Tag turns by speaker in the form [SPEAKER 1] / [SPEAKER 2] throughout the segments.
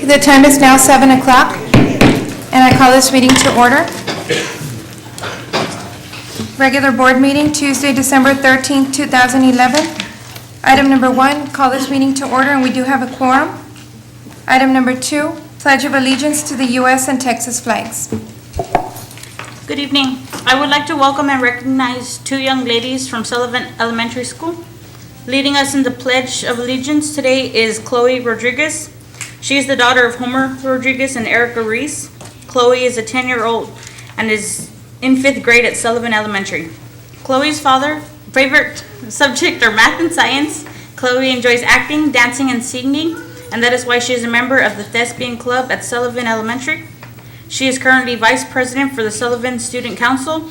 [SPEAKER 1] The time is now 7 o'clock, and I call this meeting to order. Regular board meeting, Tuesday, December 13th, 2011. Item number 1, call this meeting to order, and we do have a quorum. Item number 2, Pledge of Allegiance to the U.S. and Texas flags.
[SPEAKER 2] Good evening. I would like to welcome and recognize two young ladies from Sullivan Elementary School. Leading us in the Pledge of Allegiance today is Chloe Rodriguez. She is the daughter of Homer Rodriguez and Erica Reese. Chloe is a 10-year-old and is in 5th grade at Sullivan Elementary. Chloe's favorite subject are math and science. Chloe enjoys acting, dancing, and singing, and that is why she is a member of the Thespian Club at Sullivan Elementary. She is currently Vice President for the Sullivan Student Council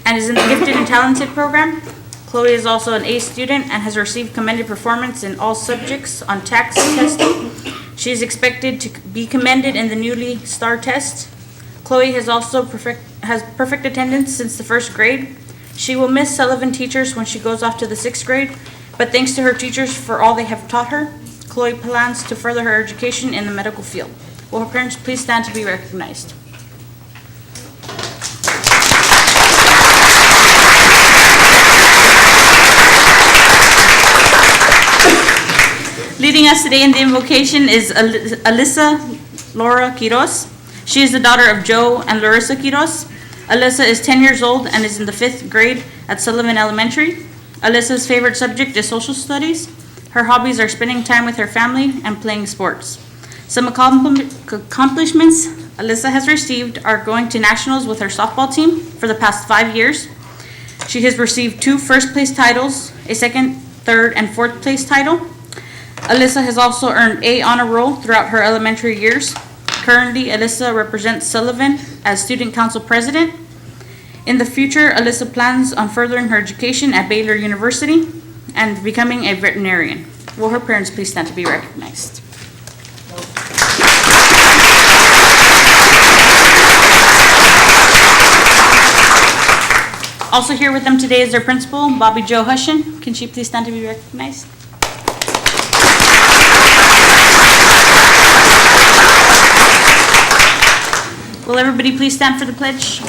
[SPEAKER 2] and is in the Gifted and Talented program. Chloe is also an A student and has received commended performance in all subjects on tax testing. She is expected to be commended in the newly STAR test. Chloe has also perfect attendance since the 1st grade. She will miss Sullivan teachers when she goes off to the 6th grade, but thanks to her teachers for all they have taught her, Chloe plans to further her education in the medical field. Will her parents please stand to be recognized? Leading us today in the invocation is Alyssa Laura Quiroz. She is the daughter of Joe and Larissa Quiroz. Alyssa is 10 years old and is in the 5th grade at Sullivan Elementary. Alyssa's favorite subject is social studies. Her hobbies are spending time with her family and playing sports. Some accomplishments Alyssa has received are going to nationals with her softball team for the past 5 years. She has received 2 first-place titles, a 2nd, 3rd, and 4th place title. Alyssa has also earned A honor roll throughout her elementary years. Currently, Alyssa represents Sullivan as Student Council President. In the future, Alyssa plans on furthering her education at Baylor University and becoming a veterinarian. Will her parents please stand to be recognized? Also here with them today is their principal, Bobby Jo Hushin. Can she please stand to be recognized? Will everybody please stand for the pledge?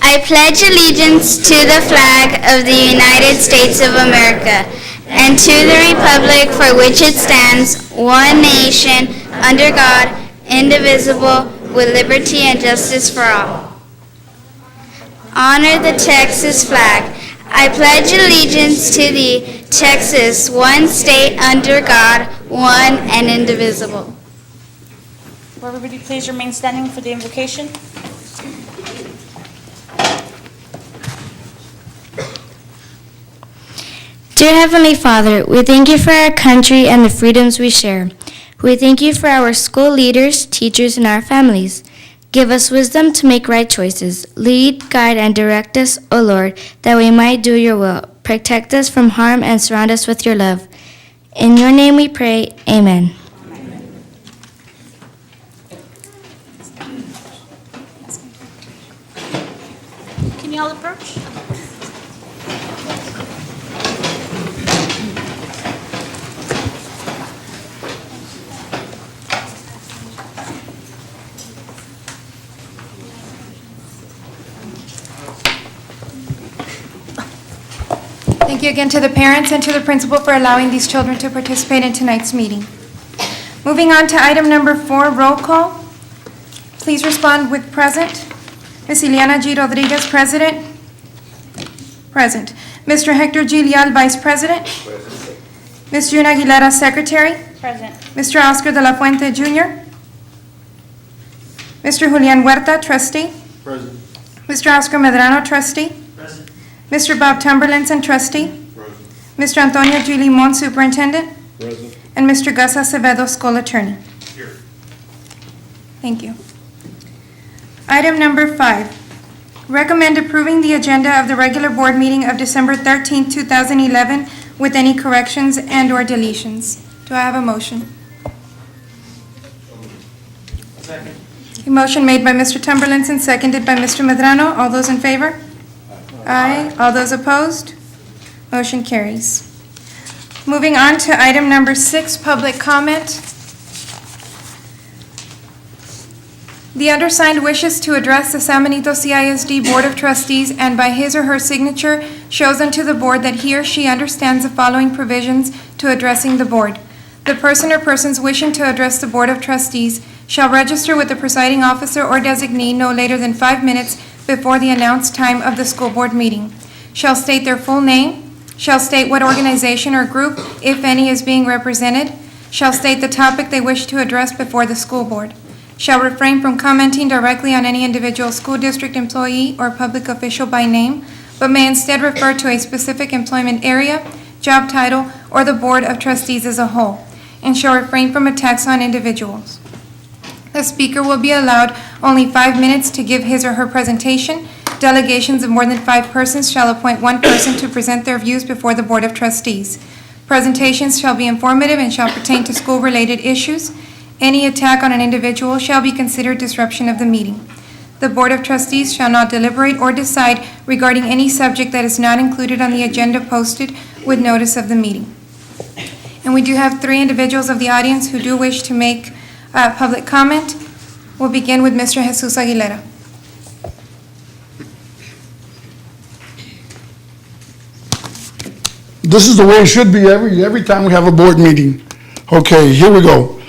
[SPEAKER 3] I pledge allegiance to the flag of the United States of America and to the republic for which it stands, one nation, under God, indivisible, with liberty and justice for all. Honor the Texas flag. I pledge allegiance to the Texas, one state under God, one and indivisible.
[SPEAKER 2] Will everybody please remain standing for the invocation?
[SPEAKER 4] Dear Heavenly Father, we thank you for our country and the freedoms we share. We thank you for our school leaders, teachers, and our families. Give us wisdom to make right choices. Lead, guide, and direct us, O Lord, that we might do your will. Protect us from harm and surround us with your love. In your name we pray, amen.
[SPEAKER 2] Can you all approach?
[SPEAKER 1] Thank you again to the parents and to the principal for allowing these children to participate in tonight's meeting. Moving on to item number 4, roll call. Please respond with present. Ms. Ileana G. Rodriguez, President. Present. Mr. Hector G. Leal, Vice President. Present. Ms. June Aguilera, Secretary.
[SPEAKER 2] Present.
[SPEAKER 1] Mr. Oscar de la Fuente, Jr. Mr. Julian Huerta, Trustee.
[SPEAKER 5] Present.
[SPEAKER 1] Mr. Oscar Medrano, Trustee.
[SPEAKER 5] Present.
[SPEAKER 1] Mr. Bob Tumberlinson, Trustee.
[SPEAKER 5] Present.
[SPEAKER 1] Mr. Antonio G. Limon, Superintendent.
[SPEAKER 5] Present.
[SPEAKER 1] And Mr. Gus Acevedo, School Attorney.
[SPEAKER 5] Here.
[SPEAKER 1] Thank you. Item number 5, recommend approving the agenda of the regular board meeting of December 13, 2011 with any corrections and/or deletions. Do I have a motion?
[SPEAKER 5] Second.
[SPEAKER 1] A motion made by Mr. Tumberlinson, seconded by Mr. Medrano. All those in favor? Aye. All those opposed? Motion carries. Moving on to item number 6, public comment. The undersigned wishes to address the San Benito CISD Board of Trustees and by his or her signature shows unto the board that he or she understands the following provisions to addressing the board. The person or persons wishing to address the Board of Trustees shall register with the presiding officer or designee no later than 5 minutes before the announced time of the school board meeting, shall state their full name, shall state what organization or group, if any, is being represented, shall state the topic they wish to address before the school board, shall refrain from commenting directly on any individual school district employee or public official by name, but may instead refer to a specific employment area, job title, or the Board of Trustees as a whole, and shall refrain from attacks on individuals. The speaker will be allowed only 5 minutes to give his or her presentation. Delegations of more than 5 persons shall appoint 1 person to present their views before the Board of Trustees. Presentations shall be informative and shall pertain to school-related issues. Any attack on an individual shall be considered disruption of the meeting. The Board of Trustees shall not deliberate or decide regarding any subject that is not included on the agenda posted with notice of the meeting. And we do have 3 individuals of the audience who do wish to make public comment. We'll begin with Mr. Jesus Aguilera.
[SPEAKER 5] This is the way it should be every time we have a board meeting. Okay, here we go.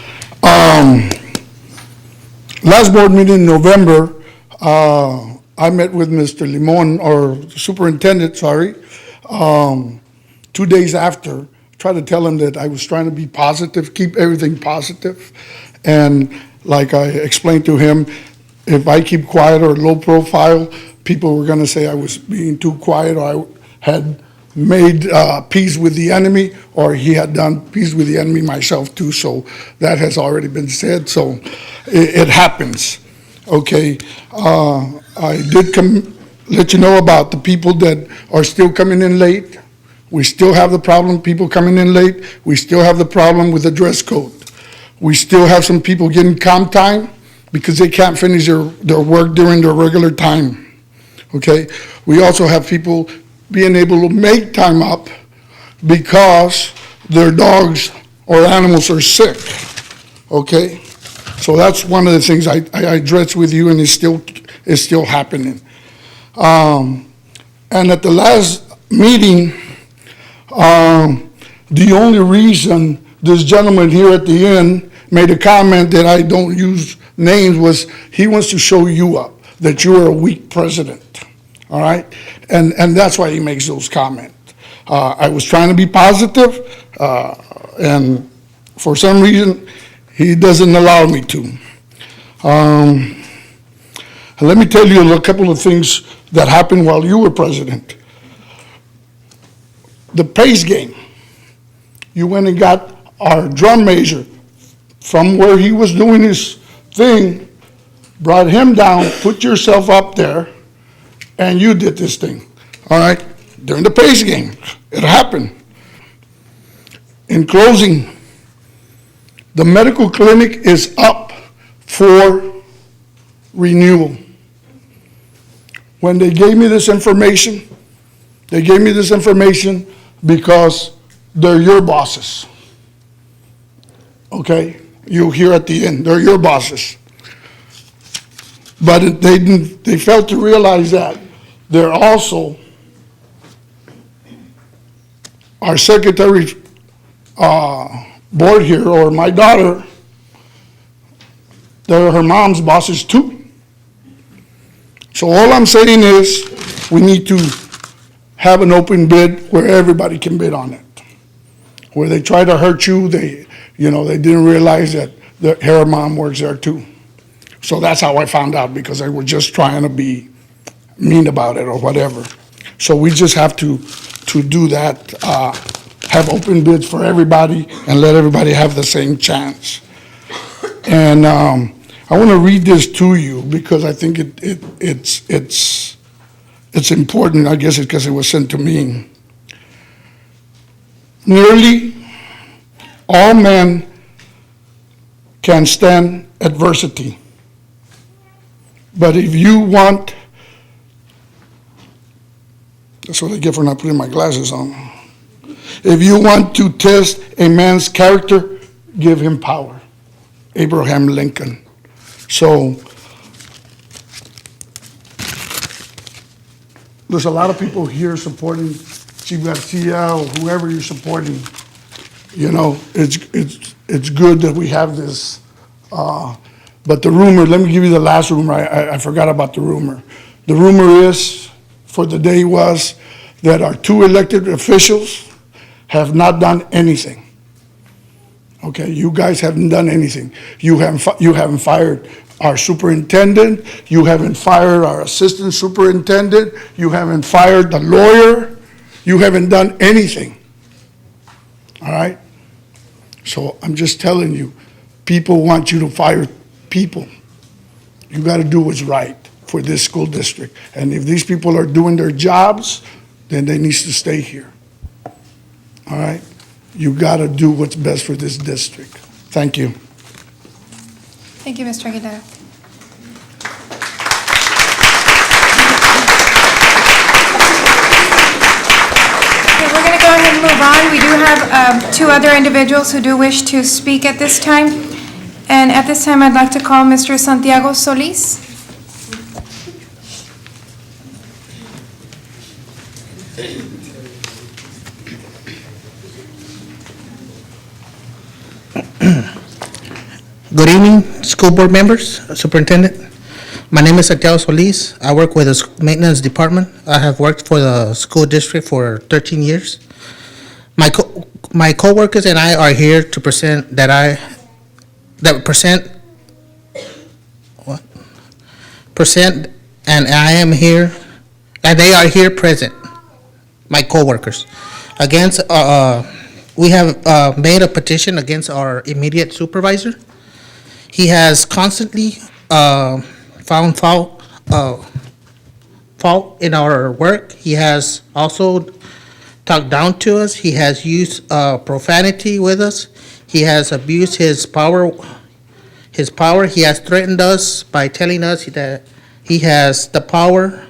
[SPEAKER 5] Last board meeting in November, I met with Mr. Limon, or Superintendent, 2 days after. Tried to tell him that I was trying to be positive, keep everything positive. And like I explained to him, if I keep quiet or low profile, people were going to say I was being too quiet, or I had made peace with the enemy, or he had done peace with the enemy myself too. So that has already been said. So it happens. Okay. I did let you know about the people that are still coming in late. We still have the problem, people coming in late. We still have the problem with the dress code. We still have some people getting comp time because they can't finish their work during their regular time. Okay? We also have people being able to make time up because their dogs or animals are sick. Okay? So that's one of the things I addressed with you, and it's still happening. And at the last meeting, the only reason this gentleman here at the end made a comment that I don't use names was he wants to show you up, that you are a weak president, all right? And that's why he makes those comments. I was trying to be positive, and for some reason, he doesn't allow me to. Let me tell you a couple of things that happened while you were president. The pace game. You went and got our drum major from where he was doing his thing, brought him down, put yourself up there, and you did this thing, all right? During the pace game, it happened. In closing, the medical clinic is up for renewal. When they gave me this information, because they're your bosses. Okay? You'll hear at the end, they're your bosses. But they failed to realize that they're also our secretary board here, or my daughter, they're her mom's bosses too. So all I'm saying is we need to have an open bid where everybody can bid on it. Where they try to hurt you, they didn't realize that her mom works there too. So that's how I found out, because they were just trying to be mean about it or whatever. So we just have to do that, have open bids for everybody and let everybody have the same chance. And I want to read this to you because I think it's important. I guess it's because it was sent to me. Nearly all men can stand adversity. But if you want That's what I get for not putting my glasses on. If you want to test a man's character, give him power. Abraham Lincoln. So, there's a lot of people here supporting Chief Garcia or whoever you're supporting. You know, it's good that we have this. But the rumor, let me give you the last rumor. I forgot about the rumor. The rumor is, for the day was, that our 2 elected officials have not done anything. Okay, you guys haven't done anything. You haven't fired our superintendent. You haven't fired our assistant superintendent. You haven't fired the lawyer. You haven't done anything. All right? So I'm just telling you, people want you to fire people. You got to do what's right for this school district. And if these people are doing their jobs, then they need to stay here. All right? You got to do what's best for this district. Thank you.
[SPEAKER 1] Thank you, Mr. Aguilera. Okay, we're going to go ahead and move on. We do have 2 other individuals who do wish to speak at this time. And at this time, I'd like to call Mr. Santiago Solis.
[SPEAKER 6] Good evening, school board members, Superintendent. My name is Santiago Solis. I work with the maintenance department. I have worked for the school district for 13 years. My coworkers and I are here to present and I am here, and they are here present, my coworkers. Against, we have made a petition against our immediate supervisor. He has constantly found fault in our work. He has also talked down to us. He has used profanity with us. He has abused his power. He has threatened us by telling us that he has the power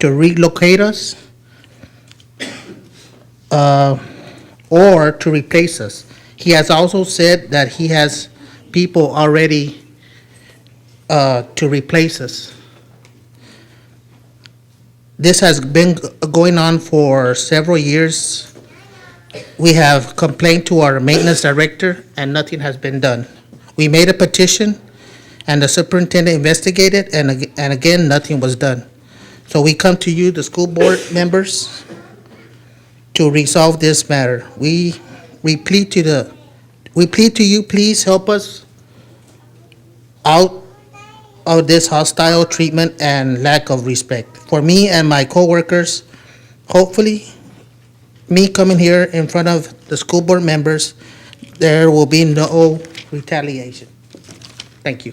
[SPEAKER 6] to relocate us or to replace us. He has also said that he has people already to replace us. This has been going on for several years. We have complained to our maintenance director and nothing has been done. We made a petition and the superintendent investigated and again, nothing was done. So we come to you, the school board members, to resolve this matter. We plead to you, please help us out of this hostile treatment and lack of respect. For me and my coworkers, hopefully, me coming here in front of the school board members, there will be no retaliation. Thank you.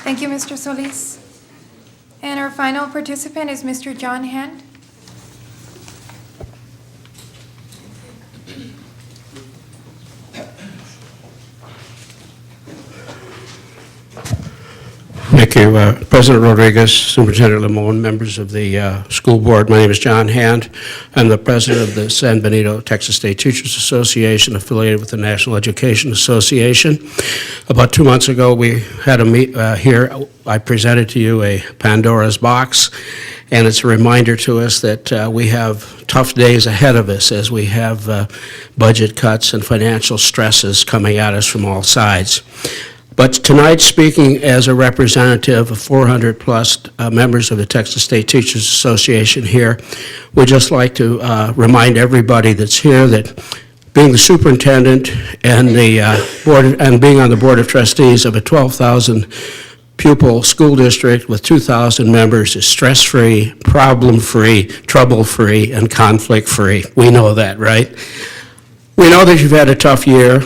[SPEAKER 1] Thank you, Mr. Solis. And our final participant is Mr. John Hand.
[SPEAKER 7] Thank you, President Rodriguez, Superintendent Limon, members of the school board. My name is John Hand. I'm the president of the San Benito Texas State Teachers Association, affiliated with the National Education Association. About 2 months ago, we had a meet here. I presented to you a Pandora's box, and it's a reminder to us that we have tough days ahead of us as we have budget cuts and financial stresses coming at us from all sides. But tonight, speaking as a representative of 400-plus members of the Texas State Teachers Association here, we'd just like to remind everybody that's here that being the superintendent and the board and being on the Board of Trustees of a 12,000 pupil school district with 2,000 members is stress-free, problem-free, trouble-free, and conflict-free. We know that, right? We know that you've had a tough year.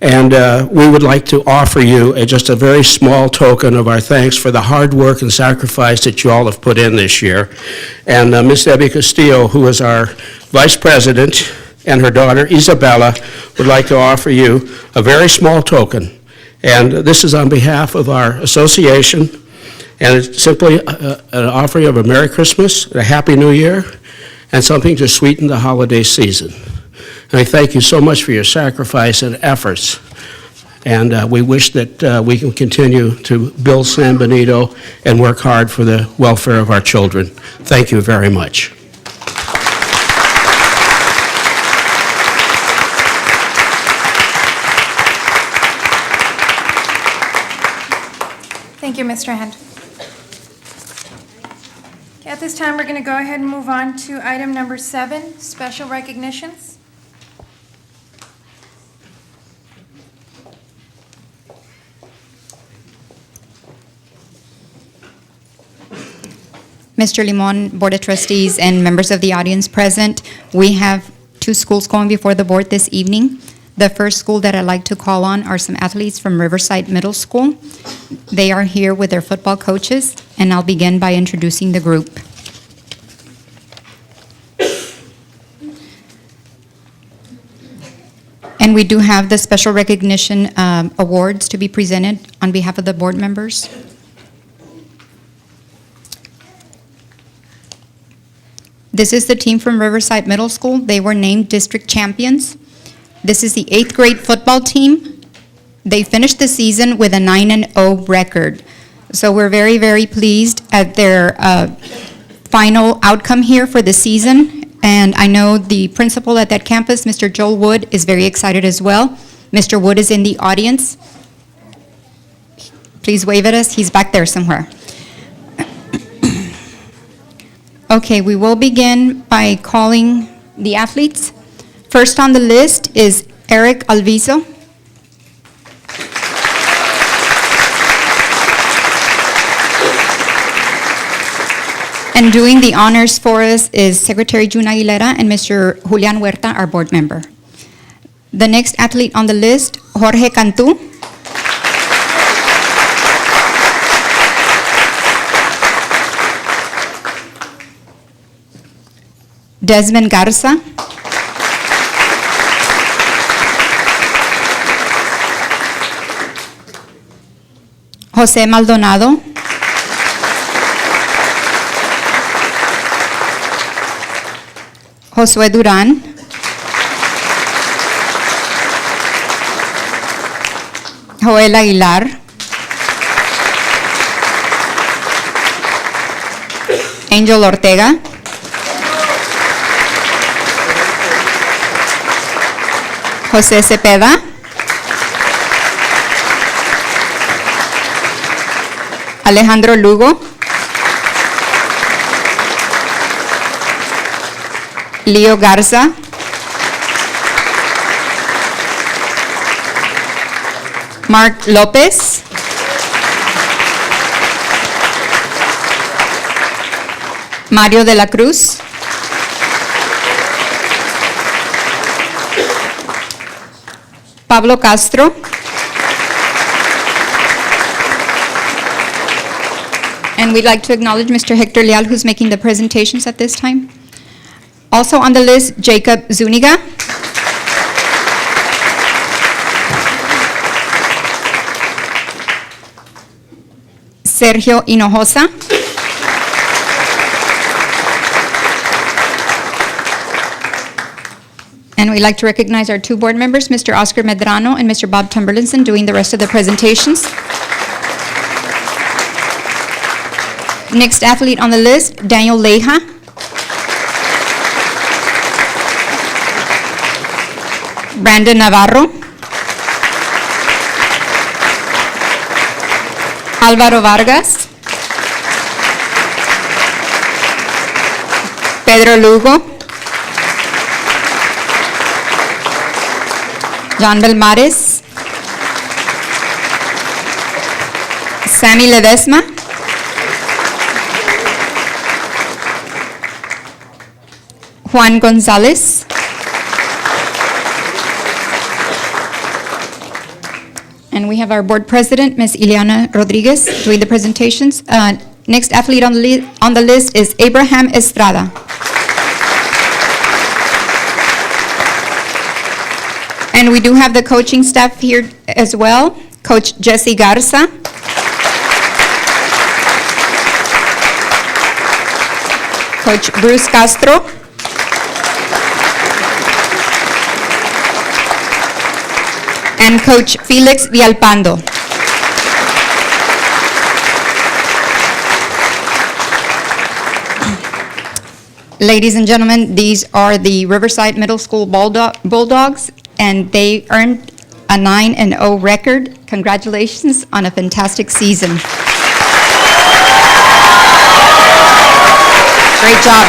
[SPEAKER 7] And we would like to offer you just a very small token of our thanks for the hard work and sacrifice that you all have put in this year. And Ms. Debbie Castillo, who is our vice president, and her daughter Isabella would like to offer you a very small token. And this is on behalf of our association, and it's simply an offering of a Merry Christmas, a Happy New Year, and something to sweeten the holiday season. And I thank you so much for your sacrifice and efforts. And we wish that we can continue to build San Benito and work hard for the welfare of our children. Thank you very much.
[SPEAKER 1] Thank you, Mr. Hand. Okay, at this time, we're going to go ahead and move on to item number 7, special recognitions.
[SPEAKER 8] Mr. Limon, Board of Trustees, and members of the audience present, we have 2 schools going before the board this evening. The first school that I'd like to call on are some athletes from Riverside Middle School. They are here with their football coaches, and I'll begin by introducing the group. And we do have the special recognition awards to be presented on behalf of the board members. This is the team from Riverside Middle School. They were named district champions. This is the 8th grade football team. They finished the season with a 9-0 record. So we're very, very pleased at their final outcome here for the season. And I know the principal at that campus, Mr. Joel Wood, is very excited as well. Mr. Wood is in the audience. Please wave at us. He's back there somewhere. Okay, we will begin by calling the athletes. First on the list is Eric Alviso. And doing the honors for us is Secretary June Aguilera and Mr. Julian Huerta, our board member. The next athlete on the list, Jorge Cantu. Desmond Garza. Jose Maldonado. Josué Durán. Joel Aguilar. Angel Ortega. José Cepeda. Alejandro Lugo. Leo Garza. Mark Lopez. Mario de la Cruz. Pablo Castro. And we'd like to acknowledge Mr. Hector Leal, who's making the presentations at this time. Also on the list, Jacob Zuniga. Sergio Hinojosa. And we'd like to recognize our 2 board members, Mr. Oscar Medrano and Mr. Bob Tumberlinson, doing the rest of the presentations. Next athlete on the list, Daniel Leja. Brandon Navarro. Álvaro Vargas. Pedro Lugo. John Belmares. Sammy Ledesma. Juan Gonzalez. And we have our board president, Ms. Ileana Rodriguez, doing the presentations. Next athlete on the list is Abraham Estrada. And we do have the coaching staff here as well. Coach Jesse Garza. Coach Bruce Castro. And Coach Felix Villalpando. Ladies and gentlemen, these are the Riverside Middle School Bulldogs, and they earned a 9-0 record. Congratulations on a fantastic season. Great job.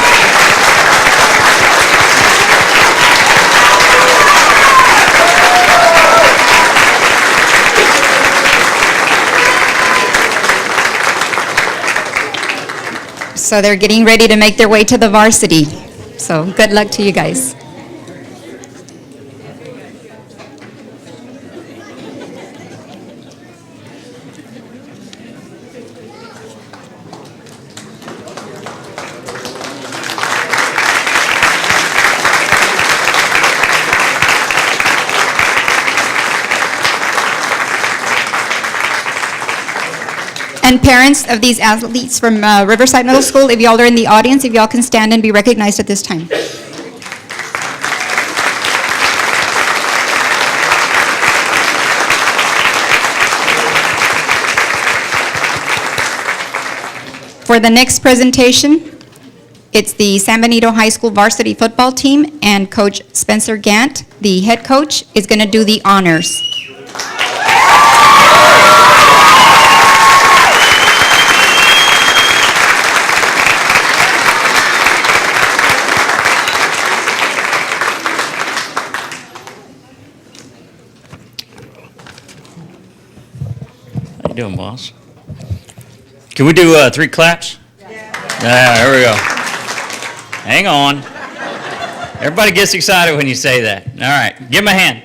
[SPEAKER 8] So they're getting ready to make their way to the varsity. So good luck to you guys. And parents of these athletes from Riverside Middle School, if y'all are in the audience, if y'all can stand and be recognized at this time. For the next presentation, it's the San Benito High School varsity football team, and Coach Spencer Gant, the head coach, is going to do the honors.
[SPEAKER 9] How you doing, boss? Can we do 3 claps? Yeah, here we go. Hang on. Everybody gets excited when you say that. All right, give him a hand.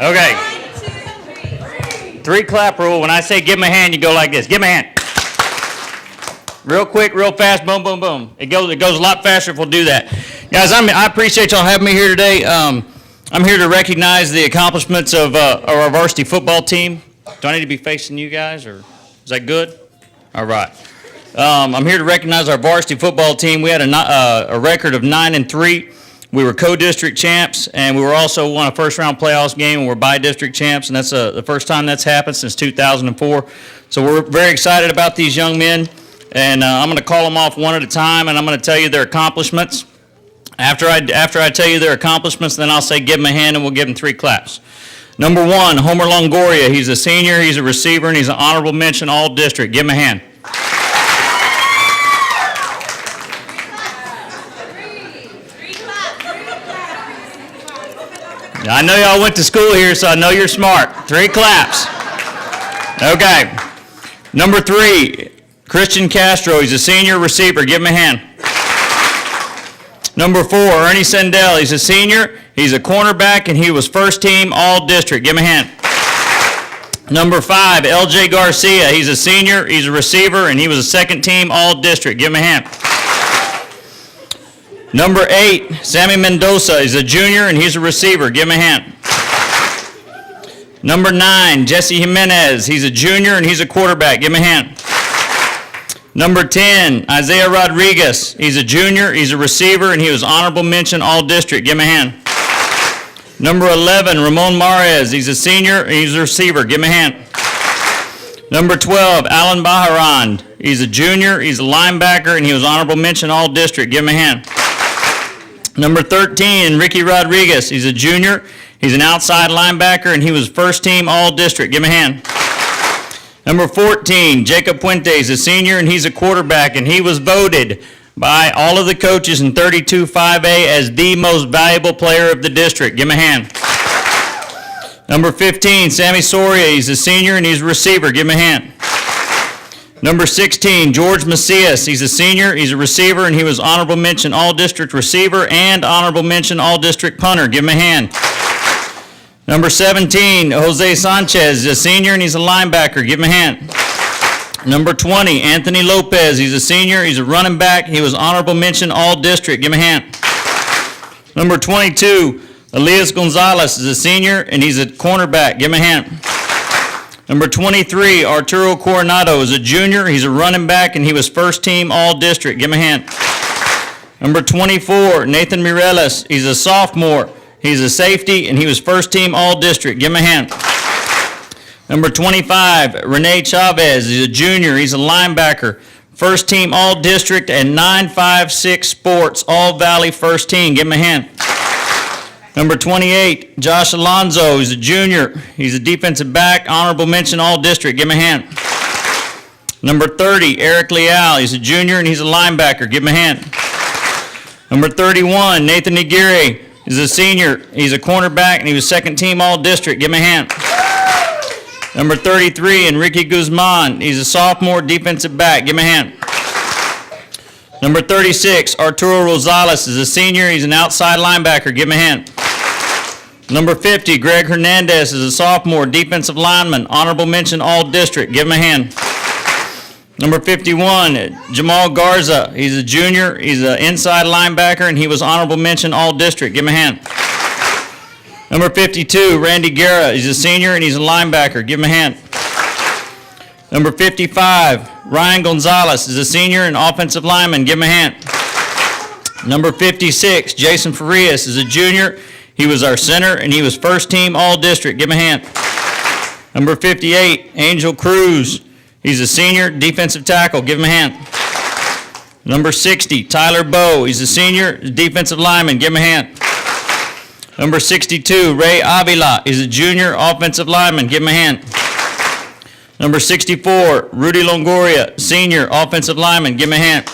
[SPEAKER 9] Okay. 3 clap rule. When I say give him a hand, you go like this. Give him a hand. Real quick, real fast, boom, boom, boom. It goes a lot faster if we'll do that. Guys, I appreciate y'all having me here today. I'm here to recognize the accomplishments of our varsity football team. Do I need to be facing you guys, or is that good? All right. I'm here to recognize our varsity football team. We had a record of 9-3. We were co-district champs, and we were also won a first-round playoffs game, and we're by-district champs, and that's the first time that's happened since 2004. So we're very excited about these young men, and I'm going to call them off one at a time, and I'm going to tell you their accomplishments. After I tell you their accomplishments, then I'll say give them a hand, and we'll give them 3 claps. Number 1, Homer Longoria. He's a senior, he's a receiver, and he's an honorable mention all-district. Give him a hand. I know y'all went to school here, so I know you're smart. 3 claps. Okay. Number 3, Christian Castro. He's a senior receiver. Give him a hand. Number 4, Ernie Sendell. He's a senior. He's a cornerback, and he was first team all-district. Give him a hand. Number 5, LJ Garcia. He's a senior. He's a receiver, and he was a second team all-district. Give him a hand. Number 8, Sammy Mendoza. He's a junior, and he's a receiver. Give him a hand. Number 9, Jesse Jimenez. He's a junior, and he's a quarterback. Give him a hand. Number 10, Isaiah Rodriguez. He's a junior, he's a receiver, and he was honorable mention all-district. Give him a hand. Number 11, Ramon Mares. He's a senior, and he's a receiver. Give him a hand. Number 12, Alan Baharan. He's a junior, he's a linebacker, and he was honorable mention all-district. Give him a hand. Number 13, Ricky Rodriguez. He's a junior, he's an outside linebacker, and he was first team all-district. Give him a hand. Number 14, Jacob Puentes, a senior, and he's a quarterback, and he was voted by all of the coaches in 32-5A as the most valuable player of the district. Give him a hand. Number 15, Sammy Soria. He's a senior, and he's a receiver. Give him a hand. Number 16, George Macias. He's a senior, he's a receiver, and he was honorable mention all-district receiver and honorable mention all-district punter. Give him a hand. Number 17, Jose Sanchez, a senior, and he's a linebacker. Give him a hand. Number 20, Anthony Lopez. He's a senior, he's a running back. He was honorable mention all-district. Give him a hand. Number 22, Elias Gonzalez is a senior, and he's a cornerback. Give him a hand. Number 23, Arturo Coronado is a junior. He's a running back, and he was first team all-district. Give him a hand. Number 24, Nathan Mireles. He's a sophomore. He's a safety, and he was first team all-district. Give him a hand. Number 25, Rene Chavez. He's a junior. He's a linebacker. First team all-district and 956 sports, all-valley first team. Give him a hand. Number 28, Josh Alonzo. He's a junior. He's a defensive back, honorable mention all-district. Give him a hand. Number 30, Eric Leal. He's a junior and he's a linebacker. Give him a hand. Number 31, Nathan Aguirre. He's a senior. He's a cornerback and he was second team all-district. Give him a hand. Number 33, Enrique Guzman. He's a sophomore defensive back. Give him a hand. Number 36, Arturo Rosales is a senior. He's an outside linebacker. Give him a hand. Number 50, Greg Hernandez is a sophomore defensive lineman. Honorable mention all-district. Give him a hand. Number 51, Jamal Garza. He's a junior. He's an inside linebacker, and he was honorable mention all-district. Give him a hand. Number 52, Randy Guerra. He's a senior, and he's a linebacker. Give him a hand. Number 55, Ryan Gonzalez is a senior and offensive lineman. Give him a hand. Number 56, Jason Farias is a junior. He was our center, and he was first team all-district. Give him a hand. Number 58, Angel Cruz. He's a senior defensive tackle. Give him a hand. Number 60, Tyler Bowe. He's a senior defensive lineman. Give him a hand. Number 62, Ray Avila. He's a junior offensive lineman. Give him a hand. Number 64, Rudy Longoria, senior offensive lineman. Give him a hand.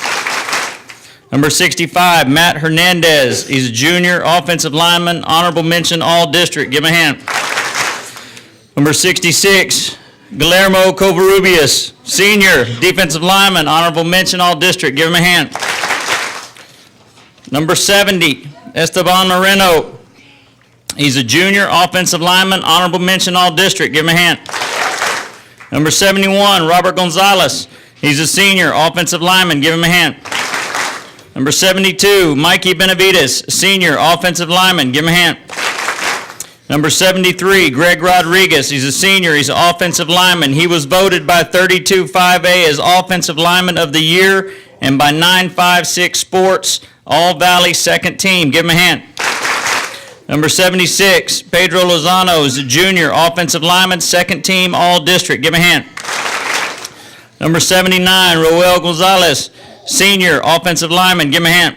[SPEAKER 9] Number 65, Matt Hernandez. He's a junior offensive lineman. Honorable mention all-district. Give him a hand. Number 66, Guillermo Covarrubias, senior defensive lineman. Honorable mention all-district. Give him a hand. Number 70, Esteban Moreno. He's a junior offensive lineman. Honorable mention all-district. Give him a hand. Number 71, Robert Gonzalez. He's a senior offensive lineman. Give him a hand. Number 72, Mikey Benavides, senior offensive lineman. Give him a hand. Number 73, Greg Rodriguez. He's a senior. He's an offensive lineman. He was voted by 32-5A as Offensive Lineman of the Year and by 956 Sports, All-Valley second team. Give him a hand. Number 76, Pedro Lozano is a junior offensive lineman, second team all-district. Give him a hand. Number 79, Roel Gonzalez, senior offensive lineman. Give him a hand.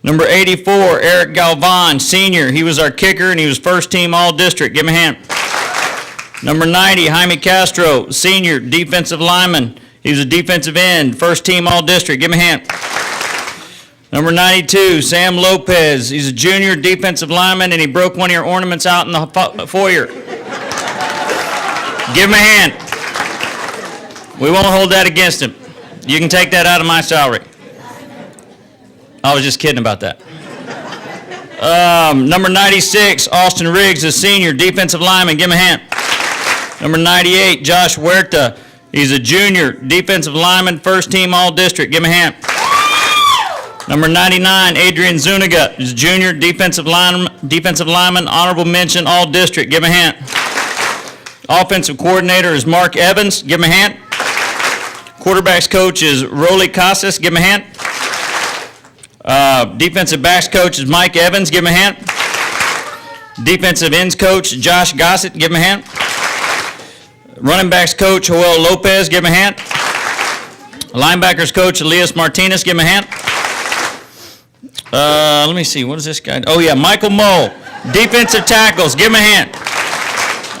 [SPEAKER 9] Number 84, Eric Galvan, senior. He was our kicker and he was first team all-district. Give him a hand. Number 90, Jaime Castro, senior defensive lineman. He was a defensive end, first team all-district. Give him a hand. Number 92, Sam Lopez. He's a junior defensive lineman, and he broke one of your ornaments out in the foyer. Give him a hand. We won't hold that against him. You can take that out of my salary. I was just kidding about that. Number 96, Austin Riggs, a senior defensive lineman. Give him a hand. Number 98, Josh Huerta. He's a junior defensive lineman, first team all-district. Give him a hand. Number 99, Adrian Zuniga, is junior defensive lineman, honorable mention, all-district. Give him a hand. Offensive coordinator is Mark Evans. Give him a hand. Quarterbacks coach is Rolly Casas. Give him a hand. Defensive backs coach is Mike Evans. Give him a hand. Defensive ends coach Josh Gossett. Give him a hand. Running backs coach Joel Lopez. Give him a hand. Linebackers coach Elias Martinez. Give him a hand. Let me see, what is this guy? Oh, yeah, Michael Moe, defensive tackles. Give him a hand.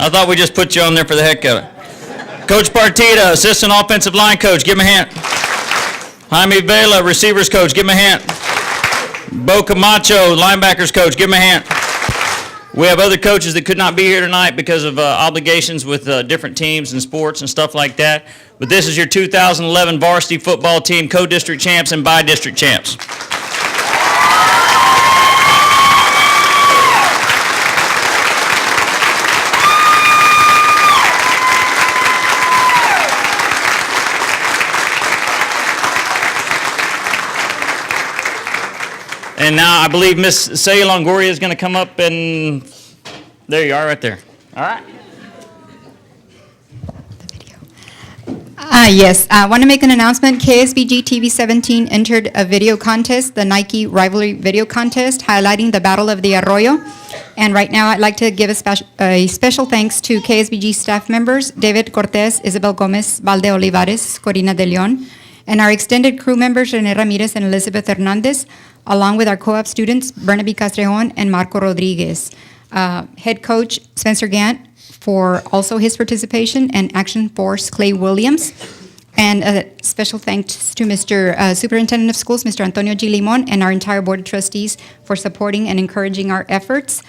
[SPEAKER 9] I thought we just put you on there for the heck of it. Coach Partita, assistant offensive line coach. Give him a hand. Jaime Vela, receivers coach. Give him a hand. Bo Camacho, linebackers coach. Give him a hand. We have other coaches that could not be here tonight because of obligations with different teams and sports and stuff like that. But this is your 2011 varsity football team, co-district champs and by-district champs. And now I believe Miss Celia Longoria is going to come up and, there you are right there. All right.
[SPEAKER 8] Yes, I want to make an announcement. KSBG TV 17 entered a video contest, the Nike Rivalry Video Contest, highlighting the Battle of the Arroyo. And right now, I'd like to give a special thanks to KSBG staff members, David Cortez, Isabel Gomez, Valde Olivares, Corina De Leon, and our extended crew members, Rene Ramirez and Elizabeth Hernandez, along with our co-op students, Bernabe Castrejon and Marco Rodriguez. Head coach Spencer Gant for also his participation, and Action Force Clay Williams. And a special thanks to Mr. Superintendent of Schools, Mr. Antonio G. Limon, and our entire Board of Trustees for supporting and encouraging our efforts.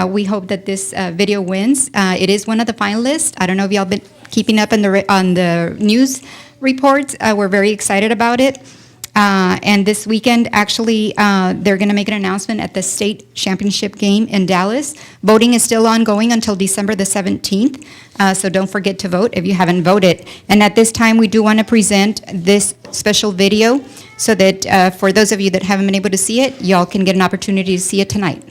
[SPEAKER 8] We hope that this video wins. It is one of the finalists. I don't know if y'all been keeping up on the news reports. We're very excited about it. And this weekend, actually, they're going to make an announcement at the state championship game in Dallas. Voting is still ongoing until December the 17th, so don't forget to vote if you haven't voted. And at this time, we do want to present this special video so that for those of you that haven't been able to see it, y'all can get an opportunity to see it tonight.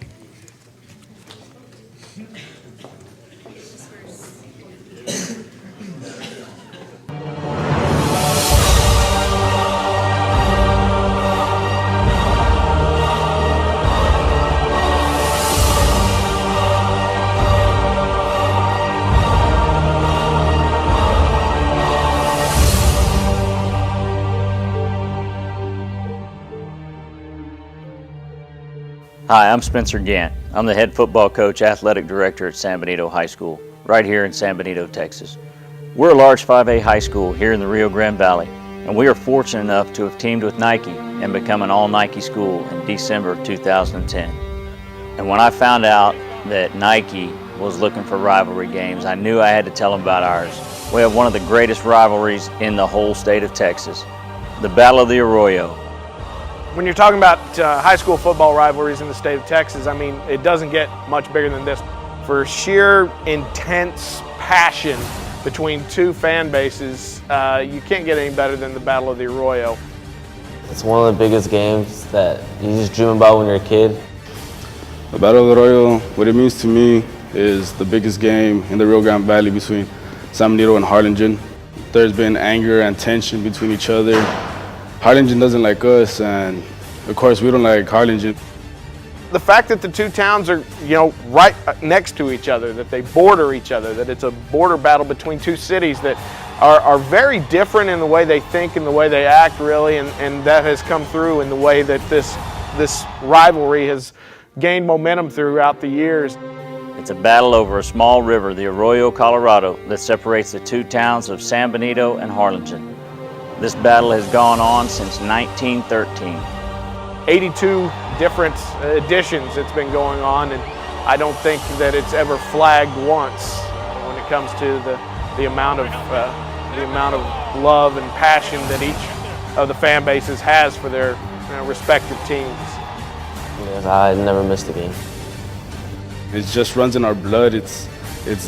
[SPEAKER 9] Hi, I'm Spencer Gant. I'm the head football coach, athletic director at San Benito High School, right here in San Benito, Texas. We're a large 5A high school here in the Rio Grande Valley, and we are fortunate enough to have teamed with Nike and become an all-Nike school in December of 2010. And when I found out that Nike was looking for rivalry games, I knew I had to tell them about ours. We have one of the greatest rivalries in the whole state of Texas, the Battle of the Arroyo.
[SPEAKER 10] When you're talking about high school football rivalries in the state of Texas, I mean, it doesn't get much bigger than this. For sheer intense passion between two fan bases, you can't get any better than the Battle of the Arroyo.
[SPEAKER 11] It's one of the biggest games that you just dream about when you're a kid.
[SPEAKER 12] The Battle of the Arroyo, what it means to me is the biggest game in the Rio Grande Valley between San Benito and Harlingen. There's been anger and tension between each other. Harlingen doesn't like us, and of course we don't like Harlingen.
[SPEAKER 10] The fact that the two towns are, right next to each other, that they border each other, that it's a border battle between two cities that are very different in the way they think and the way they act, really, and that has come through in the way that this rivalry has gained momentum throughout the years.
[SPEAKER 9] It's a battle over a small river, the Arroyo, Colorado, that separates the two towns of San Benito and Harlingen. This battle has gone on since 1913.
[SPEAKER 10] 82 different editions it's been going on, and I don't think that it's ever flagged once when it comes to the amount of love and passion that each of the fan bases has for their respective teams.
[SPEAKER 11] Yes, I never missed a game.
[SPEAKER 12] It just runs in our blood. It's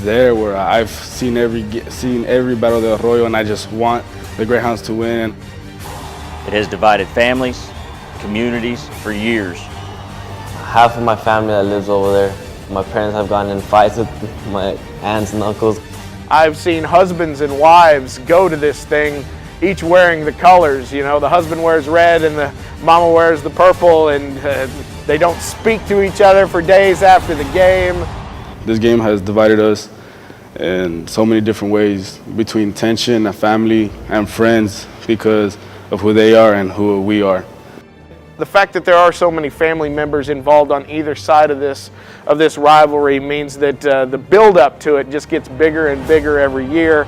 [SPEAKER 12] there where I've seen every Battle of the Arroyo, and I just want the Greyhounds to win.
[SPEAKER 9] It has divided families, communities for years.
[SPEAKER 11] Half of my family that lives over there. My parents have gotten in fights with my aunts and uncles.
[SPEAKER 10] I've seen husbands and wives go to this thing, each wearing the colors. The husband wears red and the mama wears the purple, and they don't speak to each other for days after the game.
[SPEAKER 12] This game has divided us in so many different ways, between tension, a family, and friends, because of who they are and who we are.
[SPEAKER 10] The fact that there are so many family members involved on either side of this rivalry means that the build-up to it just gets bigger and bigger every year.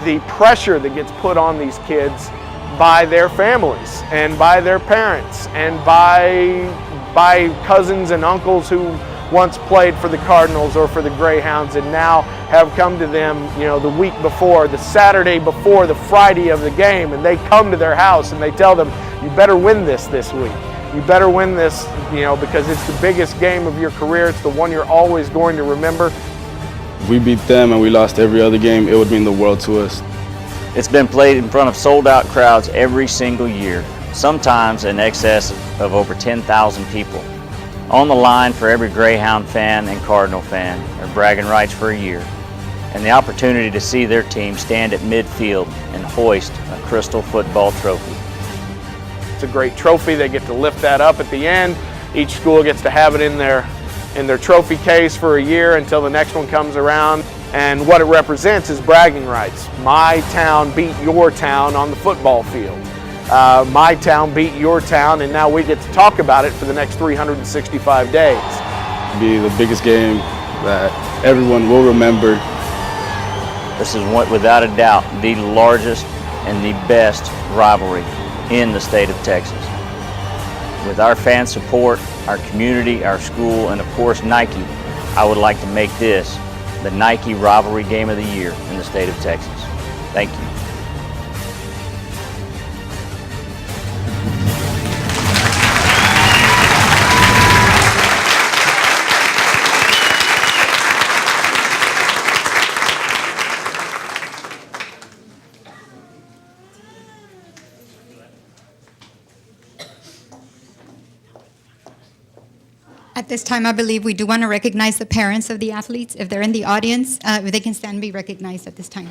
[SPEAKER 10] The pressure that gets put on these kids by their families and by their parents and by cousins and uncles who once played for the Cardinals or for the Greyhounds and now have come to them, the week before, the Saturday before, the Friday of the game, and they come to their house and they tell them, you better win this week. You better win this, because it's the biggest game of your career. It's the one you're always going to remember.
[SPEAKER 12] If we beat them and we lost every other game, it would mean the world to us.
[SPEAKER 9] It's been played in front of sold-out crowds every single year. sometimes in excess of over 10,000 people. On the line for every Greyhound fan and Cardinal fan are bragging rights for a year, and the opportunity to see their team stand at midfield and hoist a crystal football trophy.
[SPEAKER 10] It's a great trophy. They get to lift that up at the end. Each school gets to have it in their trophy case for a year until the next one comes around. And what it represents is bragging rights. My town beat your town on the football field. My town beat your town, and now we get to talk about it for the next 365 days.
[SPEAKER 12] Be the biggest game that everyone will remember.
[SPEAKER 9] This is without a doubt the largest and the best rivalry in the state of Texas. With our fan support, our community, our school, and of course Nike, I would like to make this the Nike Rivalry Game of the Year in the state of Texas. Thank you.
[SPEAKER 8] At this time, I believe we do want to recognize the parents of the athletes. If they're in the audience, if they can stand and be recognized at this time.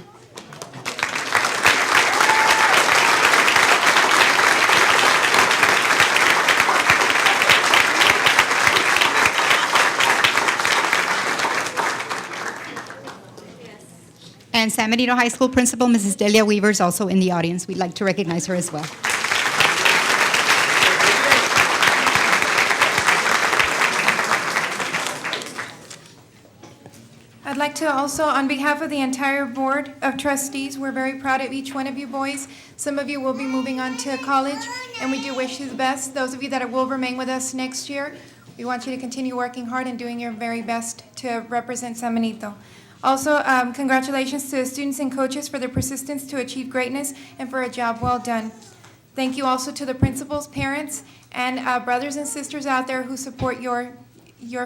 [SPEAKER 8] And San Benito High School Principal, Mrs. Delia Weaver, is also in the audience. We'd like to recognize her as well.
[SPEAKER 1] I'd like to also, on behalf of the entire Board of Trustees, we're very proud of each one of you boys. Some of you will be moving on to college, and we do wish you the best. Those of you that will remain with us next year, we want you to continue working hard and doing your very best to represent San Benito. Also, congratulations to the students and coaches for their persistence to achieve greatness and for a job well done. Thank you also to the principals, parents, and brothers and sisters out there who support your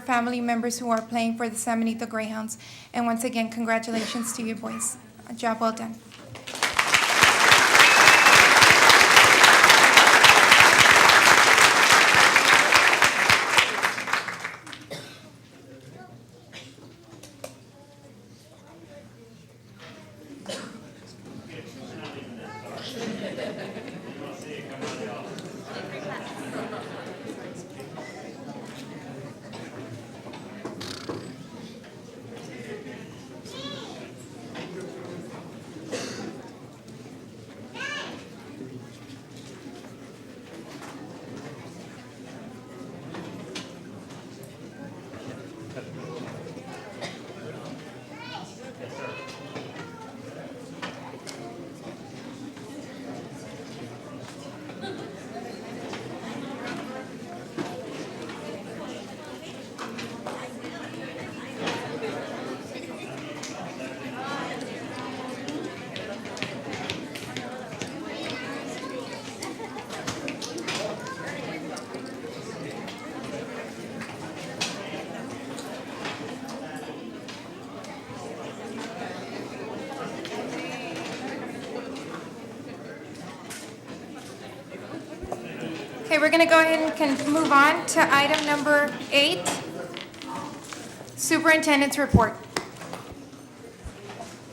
[SPEAKER 1] family members who are playing for the San Benito Greyhounds. And once again, congratulations to you boys. A job well done. Okay, we're going to go ahead and move on to item number 8, Superintendent's report.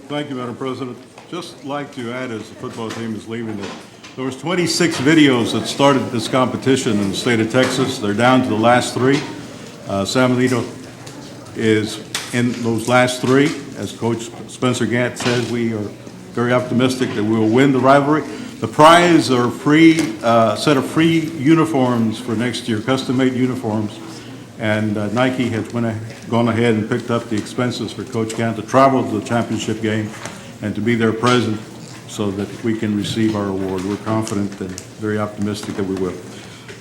[SPEAKER 13] Thank you, Madam President. Just like to add, as the football team is leaving, that there was 26 videos that started this competition in the state of Texas. They're down to the last 3. San Benito is in those last 3. As Coach Spencer Gant says, we are very optimistic that we will win the rivalry. The prize are free set of free uniforms for next year, custom-made uniforms, and Nike has gone ahead and picked up the expenses for Coach Gant to travel to the championship game and to be there present so that we can receive our award. We're confident and very optimistic that we will.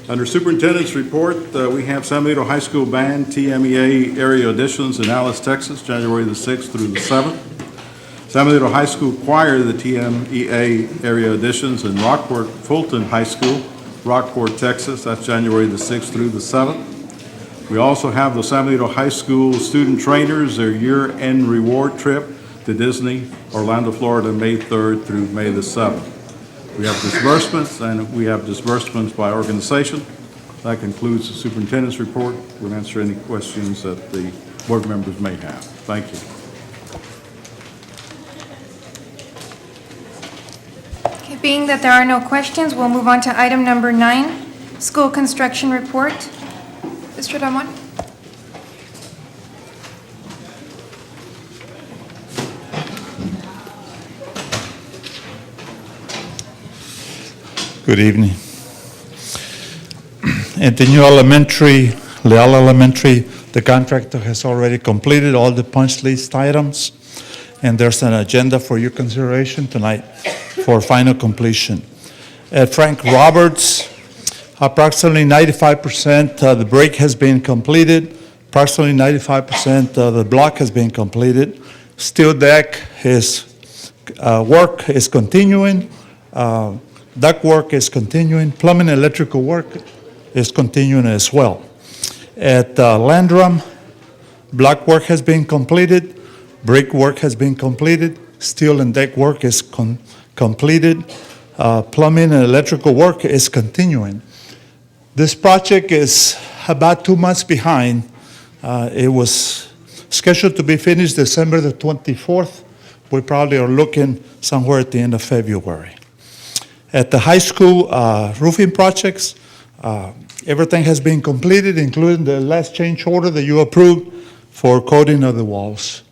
[SPEAKER 13] Under Superintendent's report, we have San Benito High School Band TMEA area auditions in Alice, Texas, January the 6th through the 7th. San Benito High School Choir, the TMEA area auditions in Rockport Fulton High School, Rockport, Texas. That's January the 6th through the 7th. We also have the San Benito High School student trainers, their year-end reward trip to Disney, Orlando, Florida, May 3rd through May the 7th. We have disbursements, and we have disbursements by organization. That concludes the superintendent's report. We'll answer any questions that the board members may have. Thank you.
[SPEAKER 1] Okay, being that there are no questions, we'll move on to item number 9, school construction report. Mr. Ramon?
[SPEAKER 14] Good evening. At the new elementary, Leal Elementary, the contractor has already completed all the punch list items, and there's an agenda for your consideration tonight for final completion. At Frank Roberts, approximately 95% of the break has been completed, approximately 95% of the block has been completed. Steel deck, work is continuing. Duct work is continuing. Plumbing and electrical work is continuing as well. At Landrum, block work has been completed. Brick work has been completed. Steel and deck work is completed. Plumbing and electrical work is continuing. This project is about 2 months behind. It was scheduled to be finished December the 24th. We probably are looking somewhere at the end of February. At the high school roofing projects, everything has been completed, including the last change order that you approved for coating of the walls.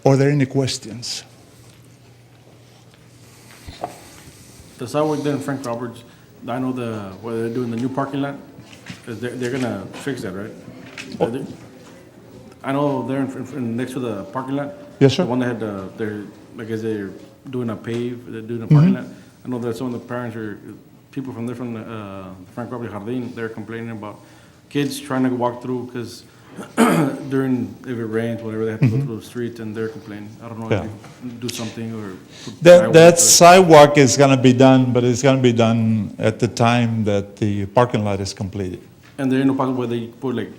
[SPEAKER 14] Are there any questions?
[SPEAKER 15] The sidewalk there in Frank Roberts, I know where they're doing the new parking lot, they're gonna fix that, right? I know they're next to the parking lot.
[SPEAKER 14] Yes, sir.
[SPEAKER 15] The one that had, they're doing a pave, they're doing a parking lot. I know that some of the parents or people from there from the Frank Roberts Jardín, they're complaining about kids trying to walk through because during, if it rains, whatever, they have to go through the street and they're complaining. I don't know if you do something or.
[SPEAKER 14] That sidewalk is going to be done, but it's going to be done at the time that the parking lot is completed.
[SPEAKER 15] And there ain't no possible way they put like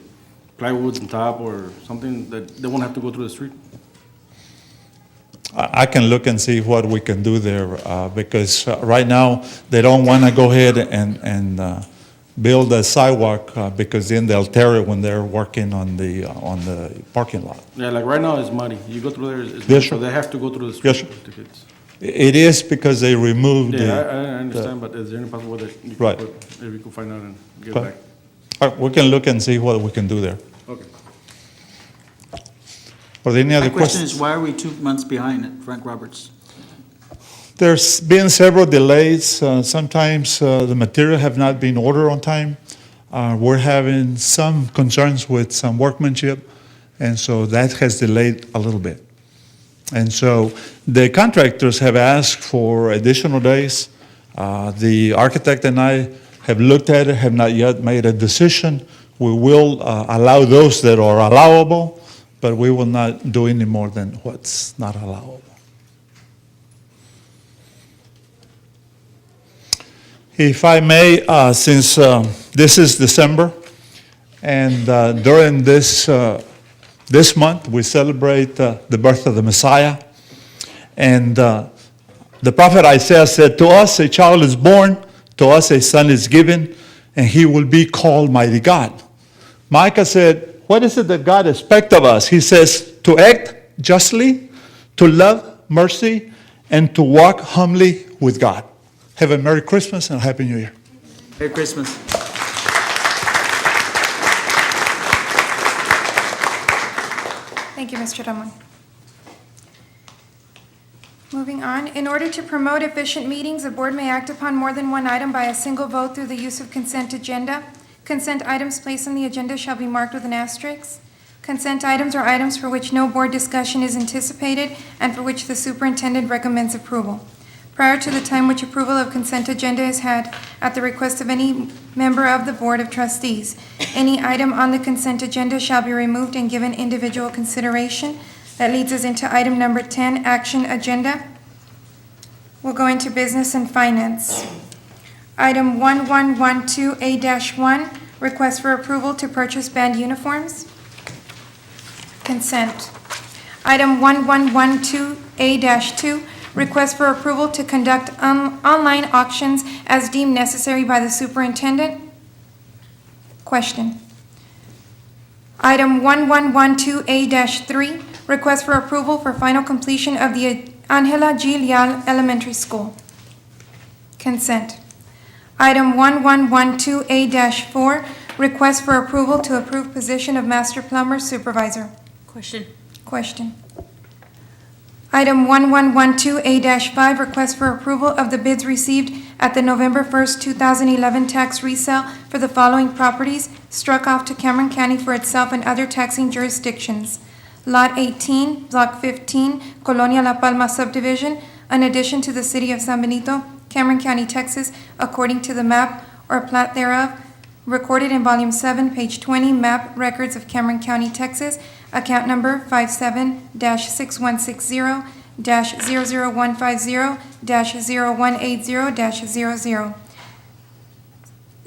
[SPEAKER 15] plywood on top or something that they won't have to go through the street?
[SPEAKER 14] I can look and see what we can do there because right now they don't want to go ahead and build a sidewalk because then they'll tear it when they're working on the parking lot.
[SPEAKER 15] Yeah, like right now it's muddy. You go through there, it's
[SPEAKER 14] Yes,
[SPEAKER 15] so
[SPEAKER 14] sir.
[SPEAKER 15] they have to go through the street.
[SPEAKER 14] Yes, sir.
[SPEAKER 15] with the kids.
[SPEAKER 14] It is because they removed
[SPEAKER 15] Yeah, I understand, but is there any possible way that you
[SPEAKER 14] Right.
[SPEAKER 15] could put, if you could find out and give
[SPEAKER 14] Okay.
[SPEAKER 15] back?
[SPEAKER 14] We can look and see what we can do there.
[SPEAKER 15] Okay.
[SPEAKER 14] Are there any other
[SPEAKER 16] My question
[SPEAKER 14] questions?
[SPEAKER 16] is, why are we 2 months behind at Frank Roberts?
[SPEAKER 14] There's been several delays. Sometimes the material have not been ordered on time. We're having some concerns with some workmanship, and so that has delayed a little bit. And so the contractors have asked for additional days. The architect and I have looked at it, have not yet made a decision. We will allow those that are allowable, but we will not do any more than what's not allowable. If I may, since this is December, and during this month we celebrate the birth of the Messiah, and the prophet Isaiah said, "To us a child is born, to us a son is given, and he will be called Mighty God." Micah said, what is it that God expects of us? He says, to act justly, to love mercy, and to walk humbly with God. Have a Merry Christmas and a Happy New Year.
[SPEAKER 16] Merry Christmas.
[SPEAKER 1] Thank you, Mr. Ramon. Moving on, in order to promote efficient meetings, the board may act upon more than one item by a single vote through the use of consent agenda. Consent items placed on the agenda shall be marked with an asterisk. Consent items are items for which no board discussion is anticipated and for which the superintendent recommends approval. Prior to the time which approval of consent agenda is had, at the request of any member of the Board of Trustees, any item on the consent agenda shall be removed and given individual consideration. That leads us into item number 10, action agenda. We'll go into business and finance. Item 1112A-1, request for approval to purchase band uniforms. Consent. Item 1112A-2, request for approval to conduct online auctions as deemed necessary by the superintendent. Question. Item 1112A-3, request for approval for final completion of the Angela G. Leal Elementary School. Consent. Item 1112A-4, request for approval to approve position of Master Plumber Supervisor.
[SPEAKER 2] Question.
[SPEAKER 1] Question. Item 1112A-5, request for approval of the bids received at the November 1st, 2011 tax resale for the following properties struck off to Cameron County for itself and other taxing jurisdictions. Lot 18, Block 15, Colonia La Palma Subdivision, in addition to the City of San Benito, Cameron County, Texas, according to the map or plat thereof, recorded in Volume 7, page 20, Map Records of Cameron County, Texas, account number 57-6160-00150-0180-00.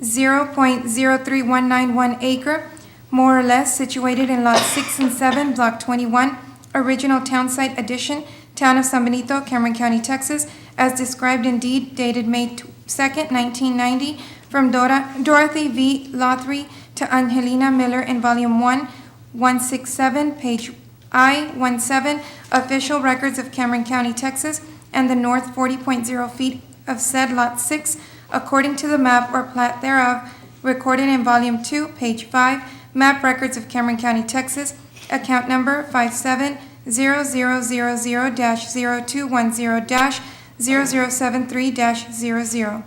[SPEAKER 1] 0.03191 acre, more or less, situated in Lot 6 and 7, Block 21, original town site addition, Town of San Benito, Cameron County, Texas, as described in deed dated May 2nd, 1990, from Dorothy V. Lothry to Angelina Miller in Volume 1, 167, page I-17, official records of Cameron County, Texas, and the north 40.0 feet of said Lot 6, according to the map or plat thereof, recorded in Volume 2, page 5, Map Records of Cameron County, Texas, account number 57-0000-0210-0073-00.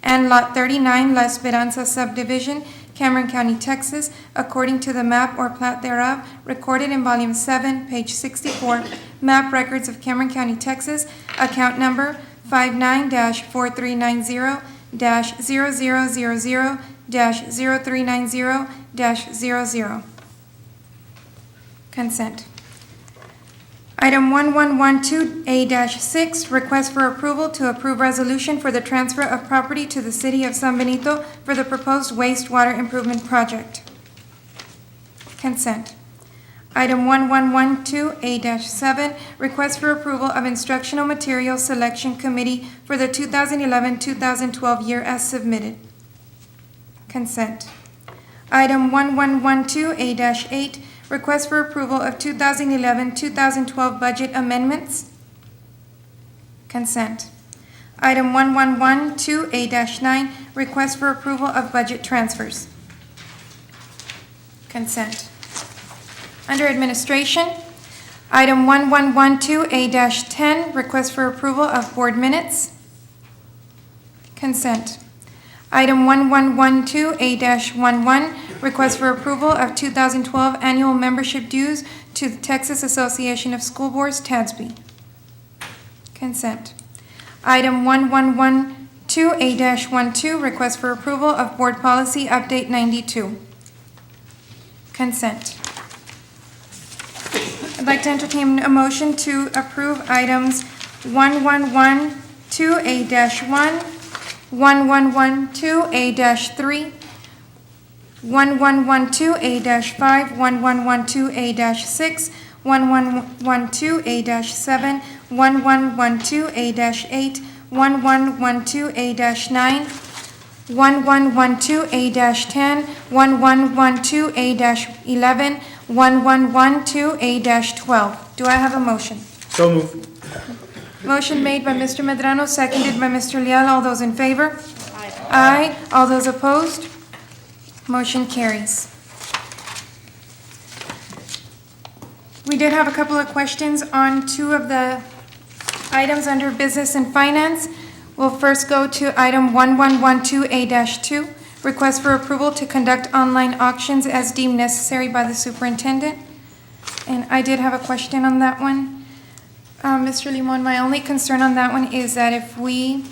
[SPEAKER 1] And Lot 39, La Esperanza Subdivision, Cameron County, Texas, according to the map or plat thereof, recorded in Volume 7, page 64, Map Records of Cameron County, Texas, account number 59-4390-0000-0390-00. Consent. Item 1112A-6, request for approval to approve resolution for the transfer of property to the City of San Benito for the proposed wastewater improvement project. Consent. Item 1112A-7, request for approval of instructional materials selection committee for the 2011-2012 year as submitted. Consent. Item 1112A-8, request for approval of 2011-2012 budget amendments. Consent. Item 1112A-9, request for approval of budget transfers. Consent. Under administration, item 1112A-10, request for approval of board minutes. Consent. Item 1112A-11, request for approval of 2012 annual membership dues to the Texas Association of School Boards, TASB. Consent. Item 1112A-12, request for approval of board policy update 92. Consent. I'd like to entertain a motion to approve items 1112A-1, 1112A-3, 1112A-5, 1112A-6, 1112A-7, 1112A-8, 1112A-9, 1112A-10, 1112A-11, 1112A-12. Do I have a motion?
[SPEAKER 7] So moved.
[SPEAKER 1] Motion made by Mr. Medrano, seconded by Mr. Leal. All those in favor? Aye. Aye. All those opposed? Motion carries. We did have a couple of questions on two of the items under business and finance. We'll first go to item 1112A-2, request for approval to conduct online auctions as deemed necessary by the superintendent. And I did have a question on that one. Mr. Limon, my only concern on that one is that if we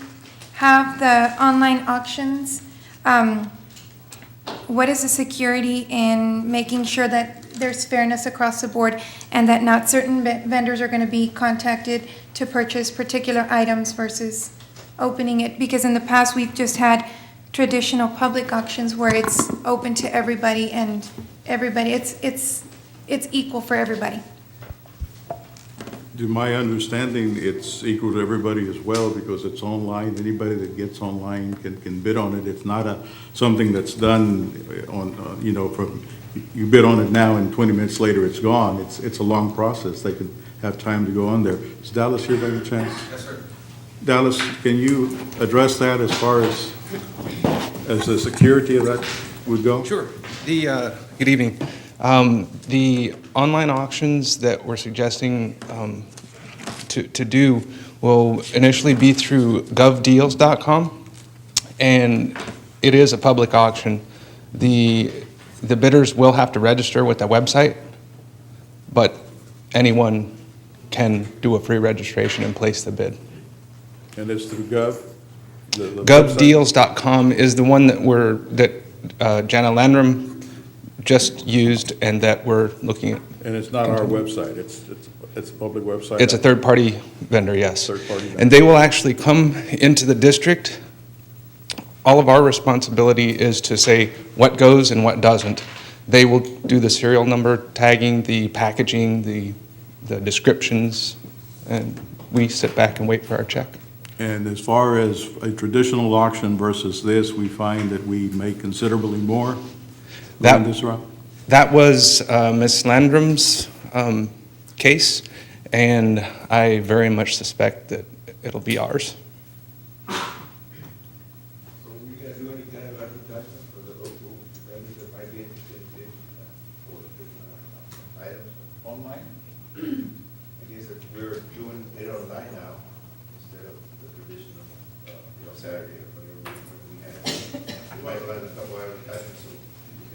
[SPEAKER 1] have the online auctions, what is the security in making sure that there's fairness across the board and that not certain vendors are going to be contacted to purchase particular items versus opening it? Because in the past, we've just had traditional public auctions where it's open to everybody and everybody, it's equal for everybody.
[SPEAKER 13] To my understanding, it's equal to everybody as well because it's online. Anybody that gets online can bid on it. It's not something that's done on, you bid on it now and 20 minutes later it's gone. It's a long process. They can have time to go on there. Is Dallas here by any chance?
[SPEAKER 17] Yes, sir.
[SPEAKER 13] Dallas, can you address that as far as the security of that would go?
[SPEAKER 17] Sure. Good evening. The online auctions that we're suggesting to do will initially be through govdeals.com, and it is a public auction. The bidders will have to register with the website, but anyone can do a free registration and place the bid.
[SPEAKER 13] And it's through Gov? The
[SPEAKER 17] Govdeals.com is the one that Jana Landrum just used and that we're looking at.
[SPEAKER 13] And it's not our website, it's a public website?
[SPEAKER 17] It's a third-party vendor, yes.
[SPEAKER 13] Third-party vendor.
[SPEAKER 17] And they will actually come into the district. All of our responsibility is to say what goes and what doesn't. They will do the serial number tagging, the packaging, the descriptions, and we sit back and wait for our check.
[SPEAKER 13] And as far as a traditional auction versus this, we find that we make considerably more going this route?
[SPEAKER 17] That was Ms. Landrum's case, and I very much suspect that it'll be ours.
[SPEAKER 18] So we gonna do any kind of advertisement for the local vendors that might be interested in bidding for different items? Online? I guess that we're doing it online now instead of the traditional, Saturday or whatever we have. We might have a couple advertisements so people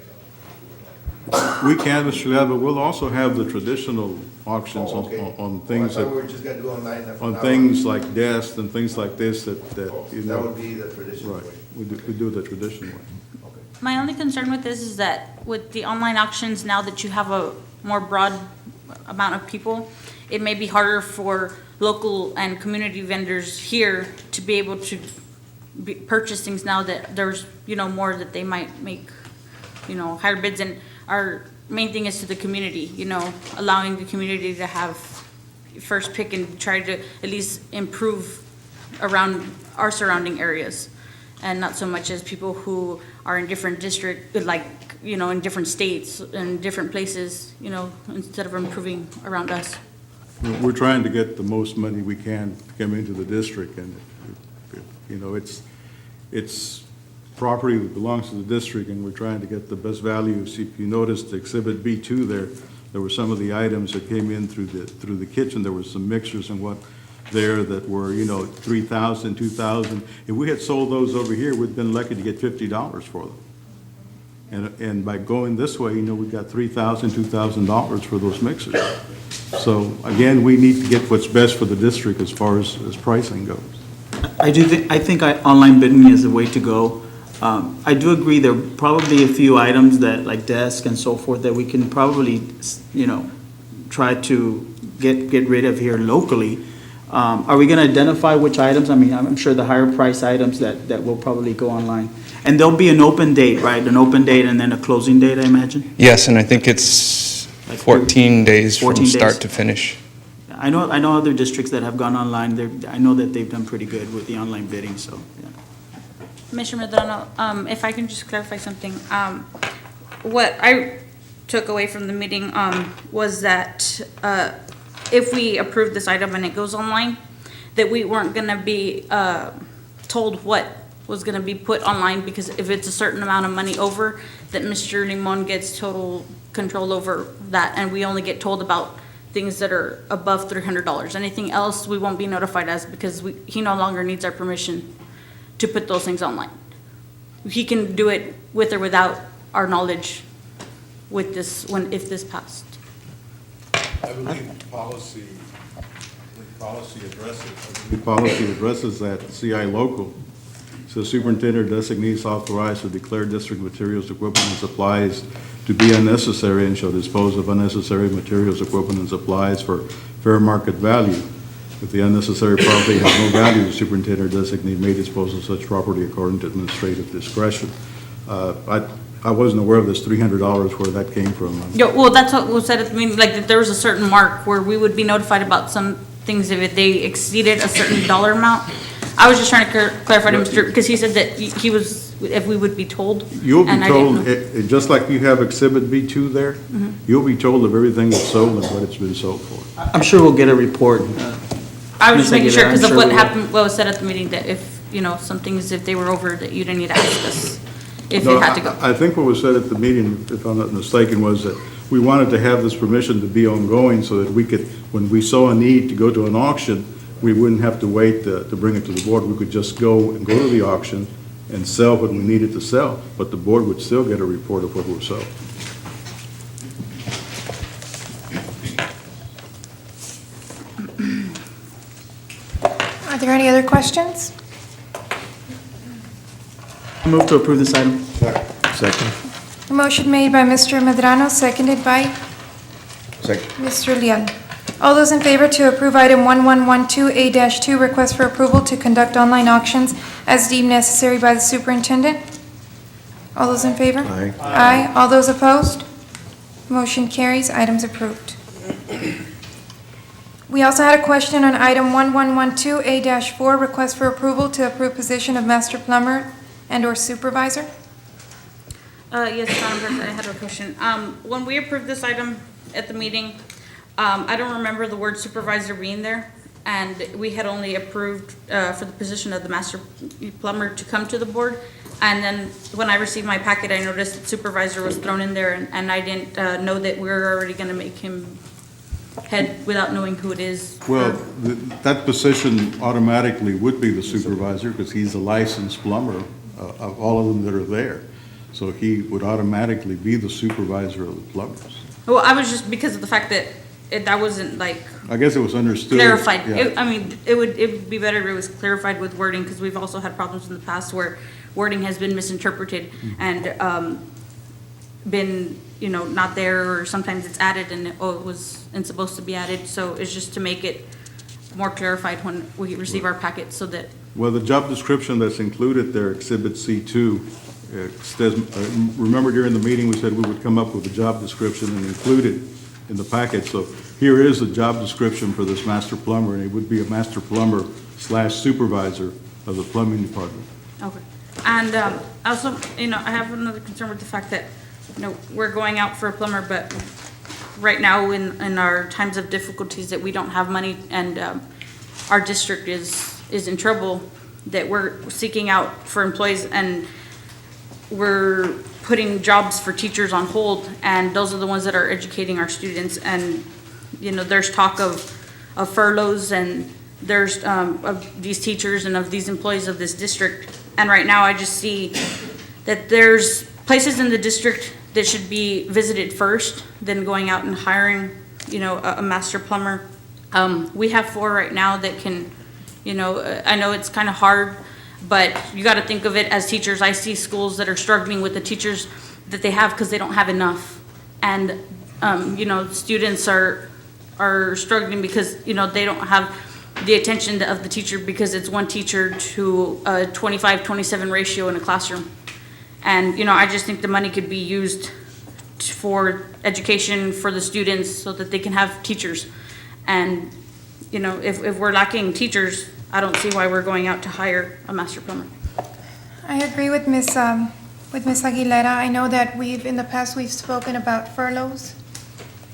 [SPEAKER 18] can.
[SPEAKER 13] We canvass through that, but we'll also have the traditional auctions on things
[SPEAKER 18] I thought we were just gonna do online now.
[SPEAKER 13] on things like desks and things like this that you know.
[SPEAKER 18] That would be the traditional way.
[SPEAKER 13] Right, we do the traditional way.
[SPEAKER 2] My only concern with this is that with the online auctions, now that you have a more broad amount of people, it may be harder for local and community vendors here to be able to purchase things now that there's, more that they might make, higher bids. And our main thing is to the community, allowing the community to have first pick and try to at least improve around our surrounding areas. And not so much as people who are in different districts, like, in different states and different places, instead of improving around us.
[SPEAKER 13] We're trying to get the most money we can to come into the district, and, it's property that belongs to the district, and we're trying to get the best value. See, if you noticed Exhibit B2 there were some of the items that came in through the kitchen. There were some mixers and what there that were, $3,000, $2,000. If we had sold those over here, we'd been lucky to get $50 for them. And by going this way, we got $3,000, $2,000 for those mixers. So again, we need to get what's best for the district as far as pricing goes.
[SPEAKER 16] I think online bidding is the way to go. I do agree there are probably a few items that, like desks and so forth, that we can probably, try to get rid of here locally. Are we going to identify which items? I mean, I'm sure the higher price items that will probably go online. And there'll be an open date, right? An open date and then a closing date, I imagine?
[SPEAKER 17] Yes, and I think it's 14 days from
[SPEAKER 16] 14
[SPEAKER 17] start
[SPEAKER 16] days.
[SPEAKER 17] to finish.
[SPEAKER 16] I know other districts that have gone online. I know that they've done pretty good with the online bidding, so, yeah.
[SPEAKER 2] Commissioner Medrano, if I can just clarify something. What I took away from the meeting was that if we approve this item and it goes online, that we weren't going to be told what was going to be put online, because if it's a certain amount of money over, that Mr. Limon gets total control over that, and we only get told about things that are above $300. Anything else, we won't be notified as, because he no longer needs our permission to put those things online. He can do it with or without our knowledge with this, if this passed.
[SPEAKER 13] I believe policy addresses that CI local. So superintendent designates authorized to declare district materials, equipment, and supplies to be unnecessary and shall dispose of unnecessary materials, equipment, and supplies for fair market value. If the unnecessary property has no value, the superintendent designate may dispose of such property according to administrative discretion. I I wasn't aware of this $300 where that came from.
[SPEAKER 2] Yeah, well, that's what was said at the meeting, like, that there was a certain mark where we would be notified about some things if they exceeded a certain dollar amount. I was just trying to clarify to Mr., because he said that he was, if we would be told.
[SPEAKER 13] You'll be
[SPEAKER 2] and I didn't
[SPEAKER 13] told,
[SPEAKER 2] know.
[SPEAKER 13] just like you have Exhibit B2 there, you'll be told of everything that's sold and what it's been sold for.
[SPEAKER 16] I'm sure we'll get a report.
[SPEAKER 2] I was just
[SPEAKER 16] Ms.
[SPEAKER 2] making sure
[SPEAKER 16] Aguilera,
[SPEAKER 2] because
[SPEAKER 16] I'm
[SPEAKER 2] of what
[SPEAKER 16] we will.
[SPEAKER 2] happened, what was said at the meeting, that if, some things, if they were over, that you didn't need to ask us if
[SPEAKER 13] No,
[SPEAKER 2] it had to go.
[SPEAKER 13] I think what was said at the meeting, if I'm not mistaken, was that we wanted to have this permission to be ongoing so that we could, when we saw a need to go to an auction, we wouldn't have to wait to bring it to the board. We could just go to the auction and sell what we needed to sell, but the board would still get a report of what was sold.
[SPEAKER 1] Are there any other questions?
[SPEAKER 16] I move to approve this item.
[SPEAKER 18] Second.
[SPEAKER 1] A motion made by Mr. Medrano, seconded by
[SPEAKER 18] Second.
[SPEAKER 1] Mr. Leal. All those in favor to approve item 1112A-2, request for approval to conduct online auctions as deemed necessary by the superintendent? All those in favor?
[SPEAKER 18] Aye.
[SPEAKER 1] Aye. All those opposed? Motion carries. Item's approved. We also had a question on item 1112A-4, request for approval to approve position of master plumber and/or supervisor.
[SPEAKER 2] Yes, Madam President, I had a question. When we approved this item at the meeting, I don't remember the word supervisor being there, and we had only approved for the position of the master plumber to come to the board. And then when I received my packet, I noticed that supervisor was thrown in there, and I didn't know that we were already going to make him head without knowing who it is.
[SPEAKER 13] Well, that position automatically would be the supervisor because he's a licensed plumber of all of them that are there. So he would automatically be the supervisor of the plumbers.
[SPEAKER 2] Well, I was just, because of the fact that that wasn't like
[SPEAKER 13] I guess it was understood.
[SPEAKER 2] clarified.
[SPEAKER 13] Yeah.
[SPEAKER 2] It would be better if it was clarified with wording, because we've also had problems in the past where wording has been misinterpreted and been, not there, or sometimes it's added and it wasn't supposed to be added. So it's just to make it more clarified when we receive our packet, so that.
[SPEAKER 13] Well, the job description that's included there, Exhibit C2, says, remember during the meeting, we said we would come up with a job description and include it in the packet. So here is the job description for this master plumber, and it would be a master plumber / supervisor of the plumbing department.
[SPEAKER 2] Okay. And also, I have another concern with the fact that, we're going out for a plumber, but right now in our times of difficulties that we don't have money, and our district is in trouble, that we're seeking out for employees, and we're putting jobs for teachers on hold, and those are the ones that are educating our students. And, there's talk of furloughs, and there's of these teachers and of these employees of this district. And right now, I just see that there's places in the district that should be visited first than going out and hiring, a master plumber. We have 4 right now that can, I know it's kind of hard, but you got to think of it as teachers. I see schools that are struggling with the teachers that they have because they don't have enough. And, students are struggling because, they don't have the attention of the teacher, because it's one teacher to a 25-27 ratio in a classroom. And, I just think the money could be used for education for the students so that they can have teachers. And, if we're lacking teachers, I don't see why we're going out to hire a master plumber.
[SPEAKER 1] I agree with Ms. Aguilera. I know that in the past, we've spoken about furloughs,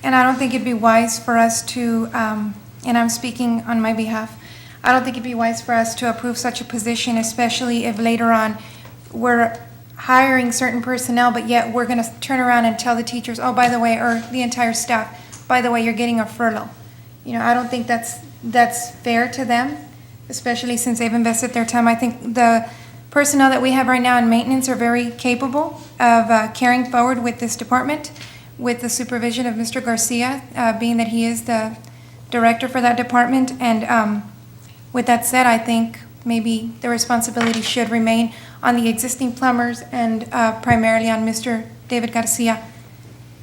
[SPEAKER 1] and I don't think it'd be wise for us to, and I'm speaking on my behalf, I don't think it'd be wise for us to approve such a position, especially if later on we're hiring certain personnel, but yet we're going to turn around and tell the teachers, oh, by the way, or the entire staff, by the way, you're getting a furlough. I don't think that's fair to them, especially since they've invested their time. I think the personnel that we have right now in maintenance are very capable of carrying forward with this department, with the supervision of Mr. Garcia, being that he is the director for that department. And with that said, I think maybe the responsibility should remain on the existing plumbers and primarily on Mr. David Garcia,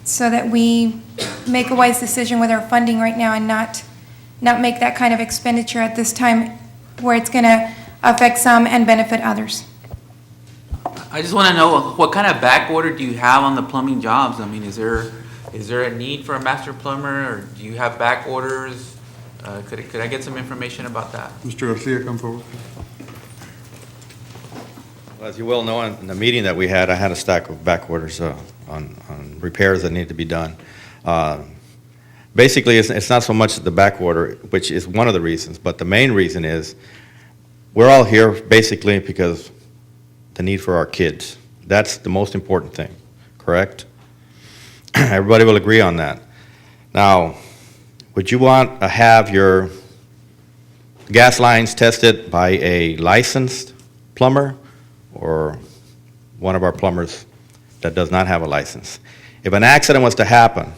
[SPEAKER 1] so that we make a wise decision with our funding right now and not make that kind of expenditure at this time where it's going to affect some and benefit others.
[SPEAKER 19] I just want to know, what kind of back order do you have on the plumbing jobs? I mean, is there a need for a master plumber, or do you have back orders? Could I get some information about that?
[SPEAKER 13] Mr. Garcia, come forward.
[SPEAKER 20] Well, as you well know, in the meeting that we had, I had a stack of back orders on repairs that need to be done. Basically, it's not so much the back order, which is one of the reasons, but the main reason is we're all here basically because the need for our kids. That's the most important thing, correct? Everybody will agree on that. Now, would you want to have your gas lines tested by a licensed plumber or one of our plumbers that does not have a license? If an accident was to happen,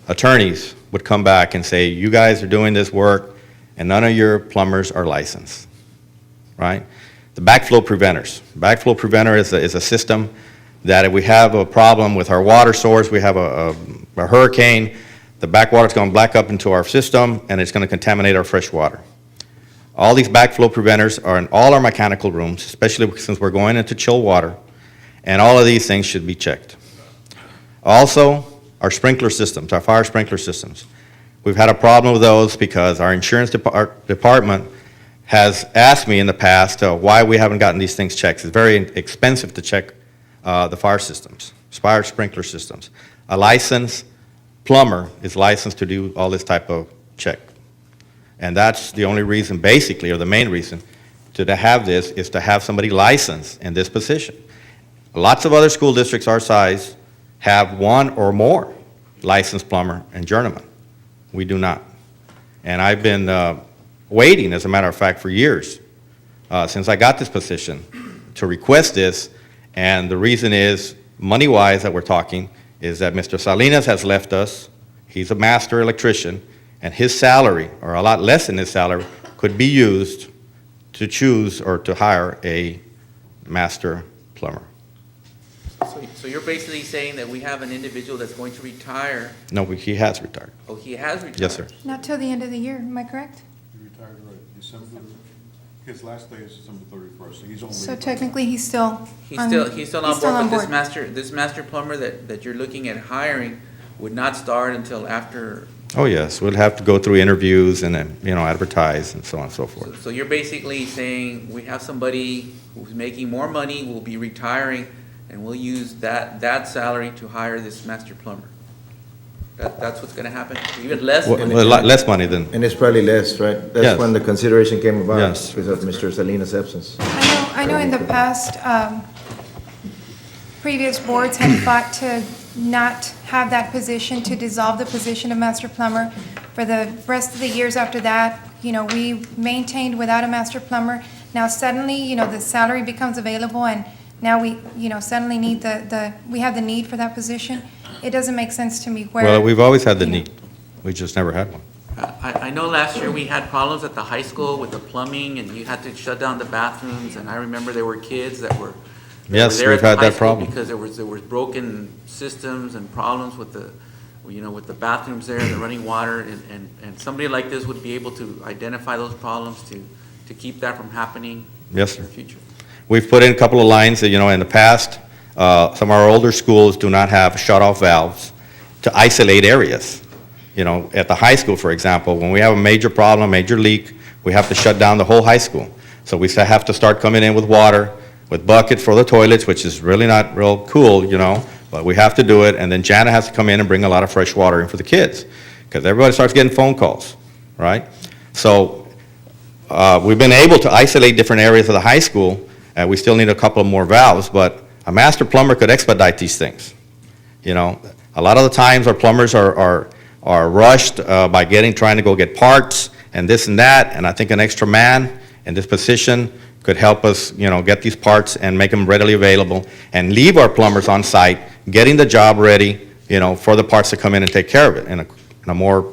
[SPEAKER 20] attorneys would come back and say, you guys are doing this work and none of your plumbers are licensed, right? The backflow preventers. Backflow preventer is a system that if we have a problem with our water source, we have a hurricane, the backwater is going to black up into our system and it's going to contaminate our fresh water. All these backflow preventers are in all our mechanical rooms, especially since we're going into chill water, and all of these things should be checked. Also, our sprinkler systems, our fire sprinkler systems. We've had a problem with those because our insurance department has asked me in the past why we haven't gotten these things checked. It's very expensive to check the fire systems, fire sprinkler systems. A licensed plumber is licensed to do all this type of check. And that's the only reason, basically, or the main reason, to have this is to have somebody licensed in this position. Lots of other school districts our size have one or more licensed plumber and journeyman. We do not. And I've been waiting, as a matter of fact, for years since I got this position to request this. And the reason is, money-wise that we're talking, is that Mr. Salinas has left us. He's a master electrician, and his salary, or a lot less than his salary, could be used to choose or to hire a master plumber.
[SPEAKER 19] So you're basically saying that we have an individual that's going to retire.
[SPEAKER 20] No, he has retired.
[SPEAKER 19] Oh, he has retired?
[SPEAKER 20] Yes, sir.
[SPEAKER 1] Not till the end of the year, am I correct?
[SPEAKER 13] He retired, right, December, his last day is December 31st, so he's only.
[SPEAKER 1] So technically, he's still
[SPEAKER 19] He's still on board, but this master plumber that you're looking at hiring would not start until after.
[SPEAKER 20] Oh, yes, we'll have to go through interviews and then, advertise and so on and so forth.
[SPEAKER 19] So you're basically saying we have somebody who's making more money, will be retiring, and we'll use that salary to hire this master plumber. That's what's gonna happen? Even less?
[SPEAKER 20] Well, a lot less money than.
[SPEAKER 18] And it's probably less, right? That's
[SPEAKER 20] Yes.
[SPEAKER 18] when the consideration came about.
[SPEAKER 20] Yes.
[SPEAKER 18] Because of Mr. Salinas' absence.
[SPEAKER 1] I know in the past, previous boards had fought to not have that position, to dissolve the position of master plumber. For the rest of the years after that, we maintained without a master plumber. Now suddenly, the salary becomes available and now we, suddenly need we have the need for that position. It doesn't make sense to me where.
[SPEAKER 20] Well, we've always had the need. We just never had one.
[SPEAKER 19] I know last year we had problems at the high school with the plumbing, and you had to shut down the bathrooms, and I remember there were kids that were
[SPEAKER 20] Yes,
[SPEAKER 19] there
[SPEAKER 20] we've
[SPEAKER 19] at the
[SPEAKER 20] had
[SPEAKER 19] high
[SPEAKER 20] that
[SPEAKER 19] school
[SPEAKER 20] problem.
[SPEAKER 19] because there was broken systems and problems with the bathrooms there and the running water, and somebody like this would be able to identify those problems to keep that from happening
[SPEAKER 20] Yes,
[SPEAKER 19] in
[SPEAKER 20] sir.
[SPEAKER 19] the future.
[SPEAKER 20] We've put in a couple of lines that, in the past, some of our older schools do not have shut-off valves to isolate areas. At the high school, for example, when we have a major problem, a major leak, we have to shut down the whole high school. So we have to start coming in with water, with buckets for the toilets, which is really not real cool, but we have to do it. And then Jana has to come in and bring a lot of fresh water in for the kids, because everybody starts getting phone calls, right? So we've been able to isolate different areas of the high school, and we still need a couple of more valves, but a master plumber could expedite these things. A lot of the times our plumbers are rushed by trying to go get parts and this and that, and I think an extra man in this position could help us, get these parts and make them readily available and leave our plumbers on site, getting the job ready, for the parts to come in and take care of it in a more,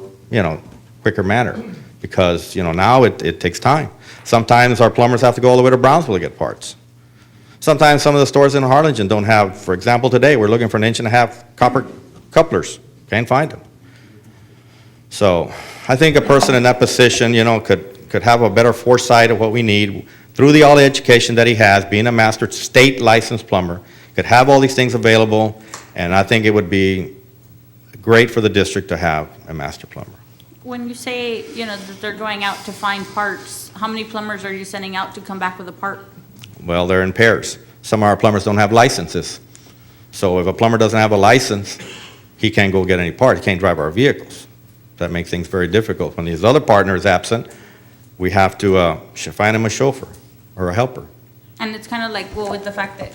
[SPEAKER 20] quicker manner, because, now it takes time. Sometimes our plumbers have to go all the way to Brownsville to get parts. Sometimes some of the stores in Harlingen don't have, for example, today we're looking for 1.5 inch copper couplers. Can't find them. So I think a person in that position, could have a better foresight of what we need. through all the education that he has, being a master state licensed plumber, could have all these things available, and I think it would be great for the district to have a master plumber.
[SPEAKER 2] When you say, that they're going out to find parts, how many plumbers are you sending out to come back with a part?
[SPEAKER 20] Well, they're in pairs. Some of our plumbers don't have licenses. So if a plumber doesn't have a license, he can't go get any part. He can't drive our vehicles. That makes things very difficult. When his other partner is absent, we have to find him a chauffeur or a helper.
[SPEAKER 2] And it's kind of like, well, with the fact that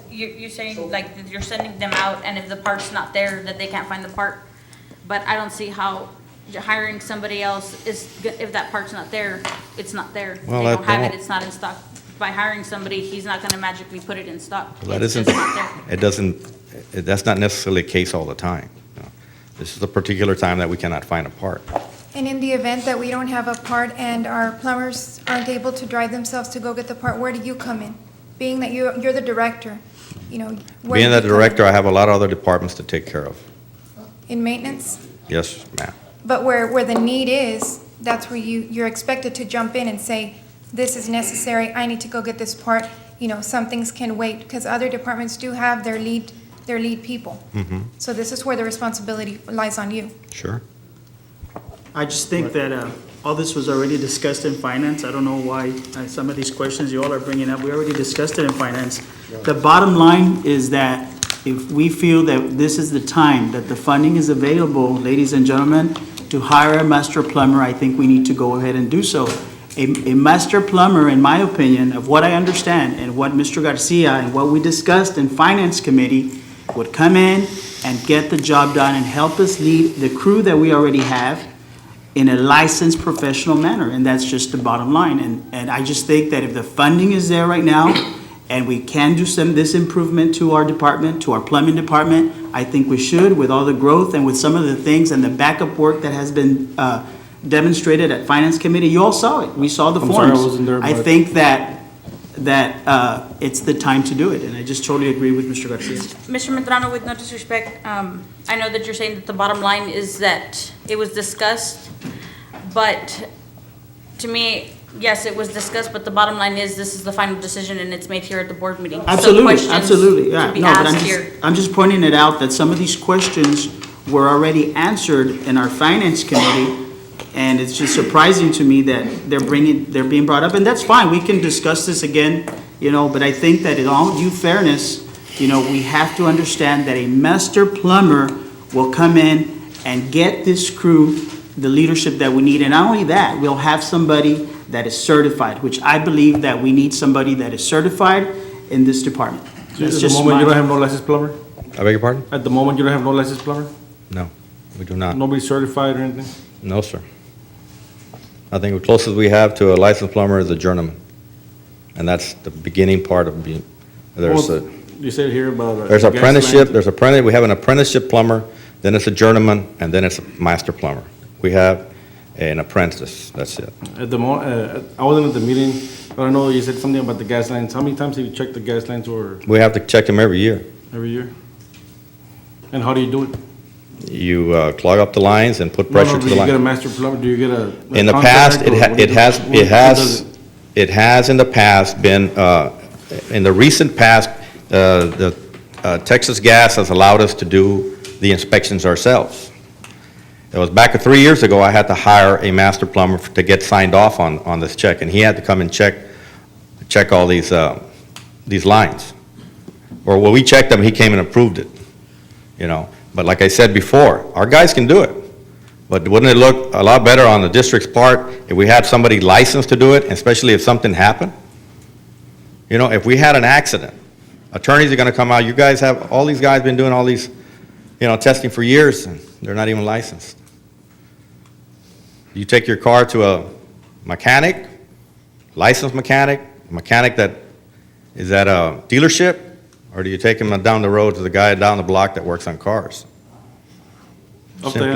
[SPEAKER 2] you're saying like that you're sending them out, and if the part's not there, that they can't find the part. But I don't see how hiring somebody else if that part's not there, it's not there.
[SPEAKER 20] Well,
[SPEAKER 2] They don't have it, it's not in stock. By hiring somebody, he's not gonna magically put it in stock.
[SPEAKER 20] Well, that
[SPEAKER 2] It's
[SPEAKER 20] isn't,
[SPEAKER 2] just not there.
[SPEAKER 20] that's not necessarily the case all the time. This is a particular time that we cannot find a part.
[SPEAKER 1] And in the event that we don't have a part and our plumbers aren't able to drive themselves to go get the part, where do you come in? Being that you're the director, where
[SPEAKER 20] Being
[SPEAKER 1] do
[SPEAKER 20] the
[SPEAKER 1] you come in?
[SPEAKER 20] director, I have a lot of other departments to take care of.
[SPEAKER 1] In maintenance?
[SPEAKER 20] Yes, ma'am.
[SPEAKER 1] But where the need is, that's where you're expected to jump in and say, this is necessary, I need to go get this part. Some things can wait, because other departments do have their lead people.
[SPEAKER 20] Mm-hmm.
[SPEAKER 1] So this is where the responsibility lies on you.
[SPEAKER 20] Sure.
[SPEAKER 16] I just think that all this was already discussed in finance. I don't know why some of these questions you all are bringing up, we already discussed it in finance. The bottom line is that if we feel that this is the time that the funding is available, ladies and gentlemen, to hire a master plumber, I think we need to go ahead and do so. A master plumber, in my opinion, of what I understand and what Mr. Garcia and what we discussed in Finance Committee, would come in and get the job done and help us lead the crew that we already have in a licensed professional manner, and that's just the bottom line. And I just think that if the funding is there right now, and we can do this improvement to our department, to our plumbing department, I think we should, with all the growth and with some of the things and the backup work that has been demonstrated at Finance Committee. You all saw it. We saw the forms.
[SPEAKER 15] Sorry, I wasn't there,
[SPEAKER 16] I
[SPEAKER 15] but-
[SPEAKER 16] think that it's the time to do it, and I just totally agree with Mr. Garcia.
[SPEAKER 2] Mr. Medrano, with no disrespect, I know that you're saying that the bottom line is that it was discussed, but to me, yes, it was discussed, but the bottom line is this is the final decision and it's made here at the board meeting. So
[SPEAKER 16] Absolutely,
[SPEAKER 2] questions
[SPEAKER 16] absolutely, yeah.
[SPEAKER 2] to be
[SPEAKER 16] No, but
[SPEAKER 2] asked here.
[SPEAKER 16] I'm just pointing it out that some of these questions were already answered in our Finance Committee, and it's just surprising to me that they're being brought up, and that's fine, we can discuss this again, but I think that in all due fairness, we have to understand that a master plumber will come in and get this crew the leadership that we need, and not only that, we'll have somebody that is certified, which I believe that we need somebody that is certified in this department. That's
[SPEAKER 15] At the
[SPEAKER 16] just
[SPEAKER 15] moment, you
[SPEAKER 16] my-
[SPEAKER 15] don't have no licensed plumber?
[SPEAKER 20] I beg your pardon?
[SPEAKER 15] At the moment, you don't have no licensed plumber?
[SPEAKER 20] No, we do not.
[SPEAKER 15] Nobody certified or anything?
[SPEAKER 20] No, sir. I think the closest we have to a licensed plumber is a journeyman. And that's the beginning part of being, there's
[SPEAKER 15] Well, You said here about.
[SPEAKER 20] there's
[SPEAKER 15] gas
[SPEAKER 20] apprenticeship,
[SPEAKER 15] lines.
[SPEAKER 20] we have an apprenticeship plumber, then it's a journeyman, and then it's a master plumber. We have an apprentice, that's it.
[SPEAKER 15] I wasn't at the meeting, but I know you said something about the gas lines. How many times have you checked the gas lines or
[SPEAKER 20] We have to check them every year.
[SPEAKER 15] every year? And how do you do it?
[SPEAKER 20] You clog up the lines and put
[SPEAKER 15] No,
[SPEAKER 20] pressure to
[SPEAKER 15] do
[SPEAKER 20] the
[SPEAKER 15] you get a
[SPEAKER 20] line.
[SPEAKER 15] master plumber? Do you get a?
[SPEAKER 20] In the past,
[SPEAKER 15] contract, or what do you do?
[SPEAKER 20] it has in the past been, in the recent past, the Texas Gas has allowed us to do the inspections ourselves. It was back 3 years ago, I had to hire a master plumber to get signed off on this check, and he had to come and check all these lines. Or when we checked them, he came and approved it, But like I said before, our guys can do it. But wouldn't it look a lot better on the district's part if we had somebody licensed to do it, especially if something happened? If we had an accident, attorneys are gonna come out, all these guys been doing all these, testing for years, and they're not even licensed. You take your car to a mechanic, licensed mechanic that is at a dealership, or do you take him down the road to the guy down the block that works on cars?
[SPEAKER 15] Up there,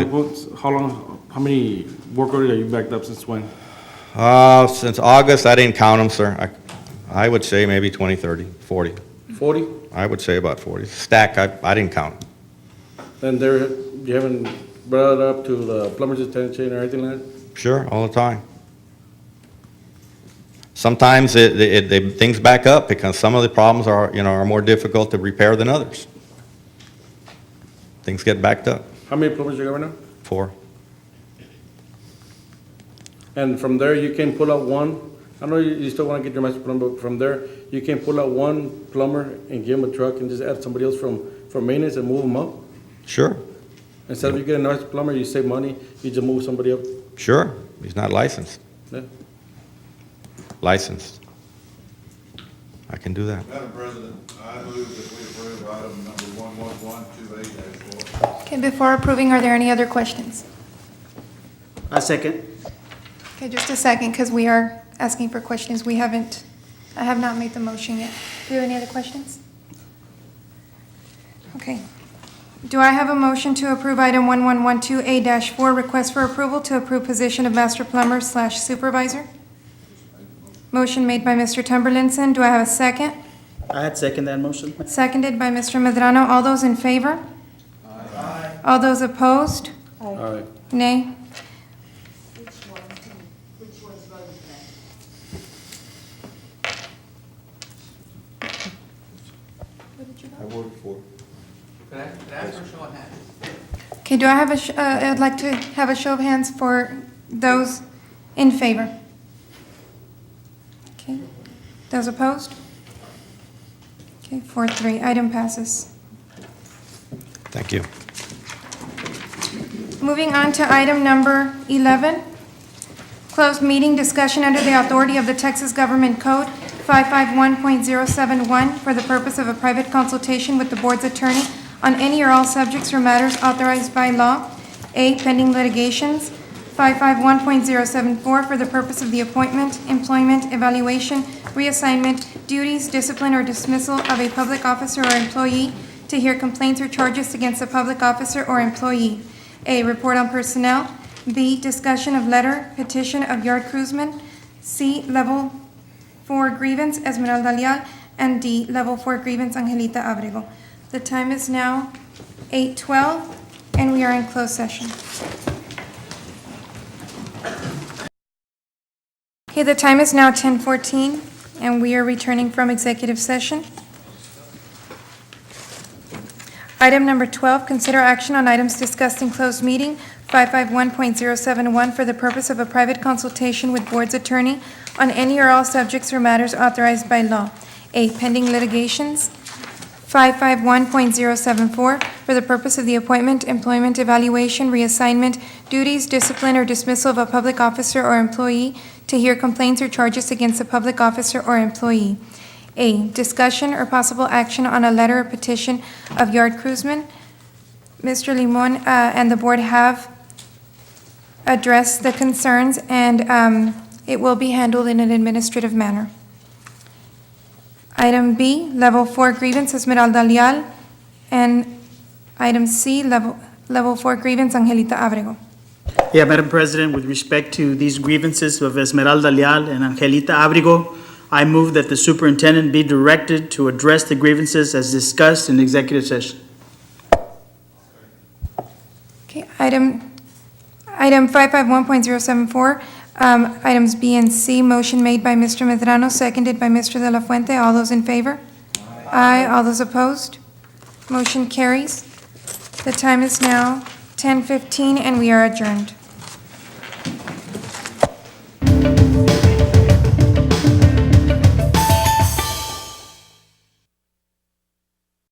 [SPEAKER 15] how many work orders are you backed up since when?
[SPEAKER 20] Since August, I didn't count them, sir. I would say maybe 20, 30, 40.
[SPEAKER 15] 40?
[SPEAKER 20] I would say about 40. Stack, I didn't count them.
[SPEAKER 15] And you haven't brought it up to the plumber's attention or anything like that?
[SPEAKER 20] Sure, all the time. Sometimes things back up because some of the problems are more difficult to repair than others. Things get backed up.
[SPEAKER 15] How many plumbers you got right now?
[SPEAKER 20] 4.
[SPEAKER 15] And from there, you can pull out one, I know you still want to get your master plumber, but from there, you can pull out one plumber and give him a truck and just add somebody else from maintenance and move them up?
[SPEAKER 20] Sure.
[SPEAKER 15] Instead of you get a master plumber, you save money, you just move somebody up?
[SPEAKER 20] Sure. He's not licensed.
[SPEAKER 15] Yeah.
[SPEAKER 20] Licensed. I can do that.
[SPEAKER 18] Madam President, I move that we approve item number 11128-4.
[SPEAKER 1] Okay, before approving, are there any other questions?
[SPEAKER 16] I second.
[SPEAKER 1] Okay, just a second, because we are asking for questions. I have not made the motion yet. Do you have any other questions? Okay. Do I have a motion to approve item 1112A-4, request for approval to approve position of master plumber / supervisor? Motion made by Mr. Tumberlinson. Do I have a second?
[SPEAKER 16] I had second that motion.
[SPEAKER 1] Seconded by Mr. Medrano. All those in favor? Aye. All those opposed?
[SPEAKER 15] Aye.
[SPEAKER 1] Nay.
[SPEAKER 20] I voted for.
[SPEAKER 19] Could I ask for a show of hands?
[SPEAKER 1] Okay, do I have I'd like to have a show of hands for those in favor. Okay. Those opposed? Okay, 4-3. Item passes.
[SPEAKER 20] Thank you.
[SPEAKER 1] Moving on to item number 11, closed meeting discussion under the authority of the Texas Government Code 551.071 for the purpose of a private consultation with the board's attorney on any or all subjects or matters authorized by law. A, pending litigations. 551.074 for the purpose of the appointment, employment, evaluation, reassignment, duties, discipline, or dismissal of a public officer or employee, to hear complaints or charges against a public officer or employee. A, report on personnel. B, discussion of letter, petition of Yard Crewsman. C, level 4 grievance, Esmeralda Leal. And D, level 4 grievance, Angelita Abrego. The time is now 8:12, and we are in closed session. Okay, the time is now 10:14, and we are returning from executive session. Item number 12, consider action on items discussed in closed meeting, 551.071, for the purpose of a private consultation with board's attorney on any or all subjects or matters authorized by law. A, pending litigations. 551.074, for the purpose of the appointment, employment, evaluation, reassignment, duties, discipline, or dismissal of a public officer or employee, to hear complaints or charges against a public officer or employee. A, discussion or possible action on a letter or petition of Yard Crewsman. Mr. Limon and the board have addressed the concerns, and it will be handled in an administrative manner. Item B, level 4 grievance, Esmeralda Leal. And item C, level 4 grievance, Angelita Abrego.
[SPEAKER 16] Yeah, Madam President, with respect to these grievances of Esmeralda Leal and Angelita Abrego, I move that the superintendent be directed to address the grievances as discussed in executive session.
[SPEAKER 1] Okay, item 551.074, items B and C, motion made by Mr. Medrano, seconded by Mr. De La Fuente. All those in favor? Aye. All those opposed? Motion carries. The time is now 10:15, and we are adjourned.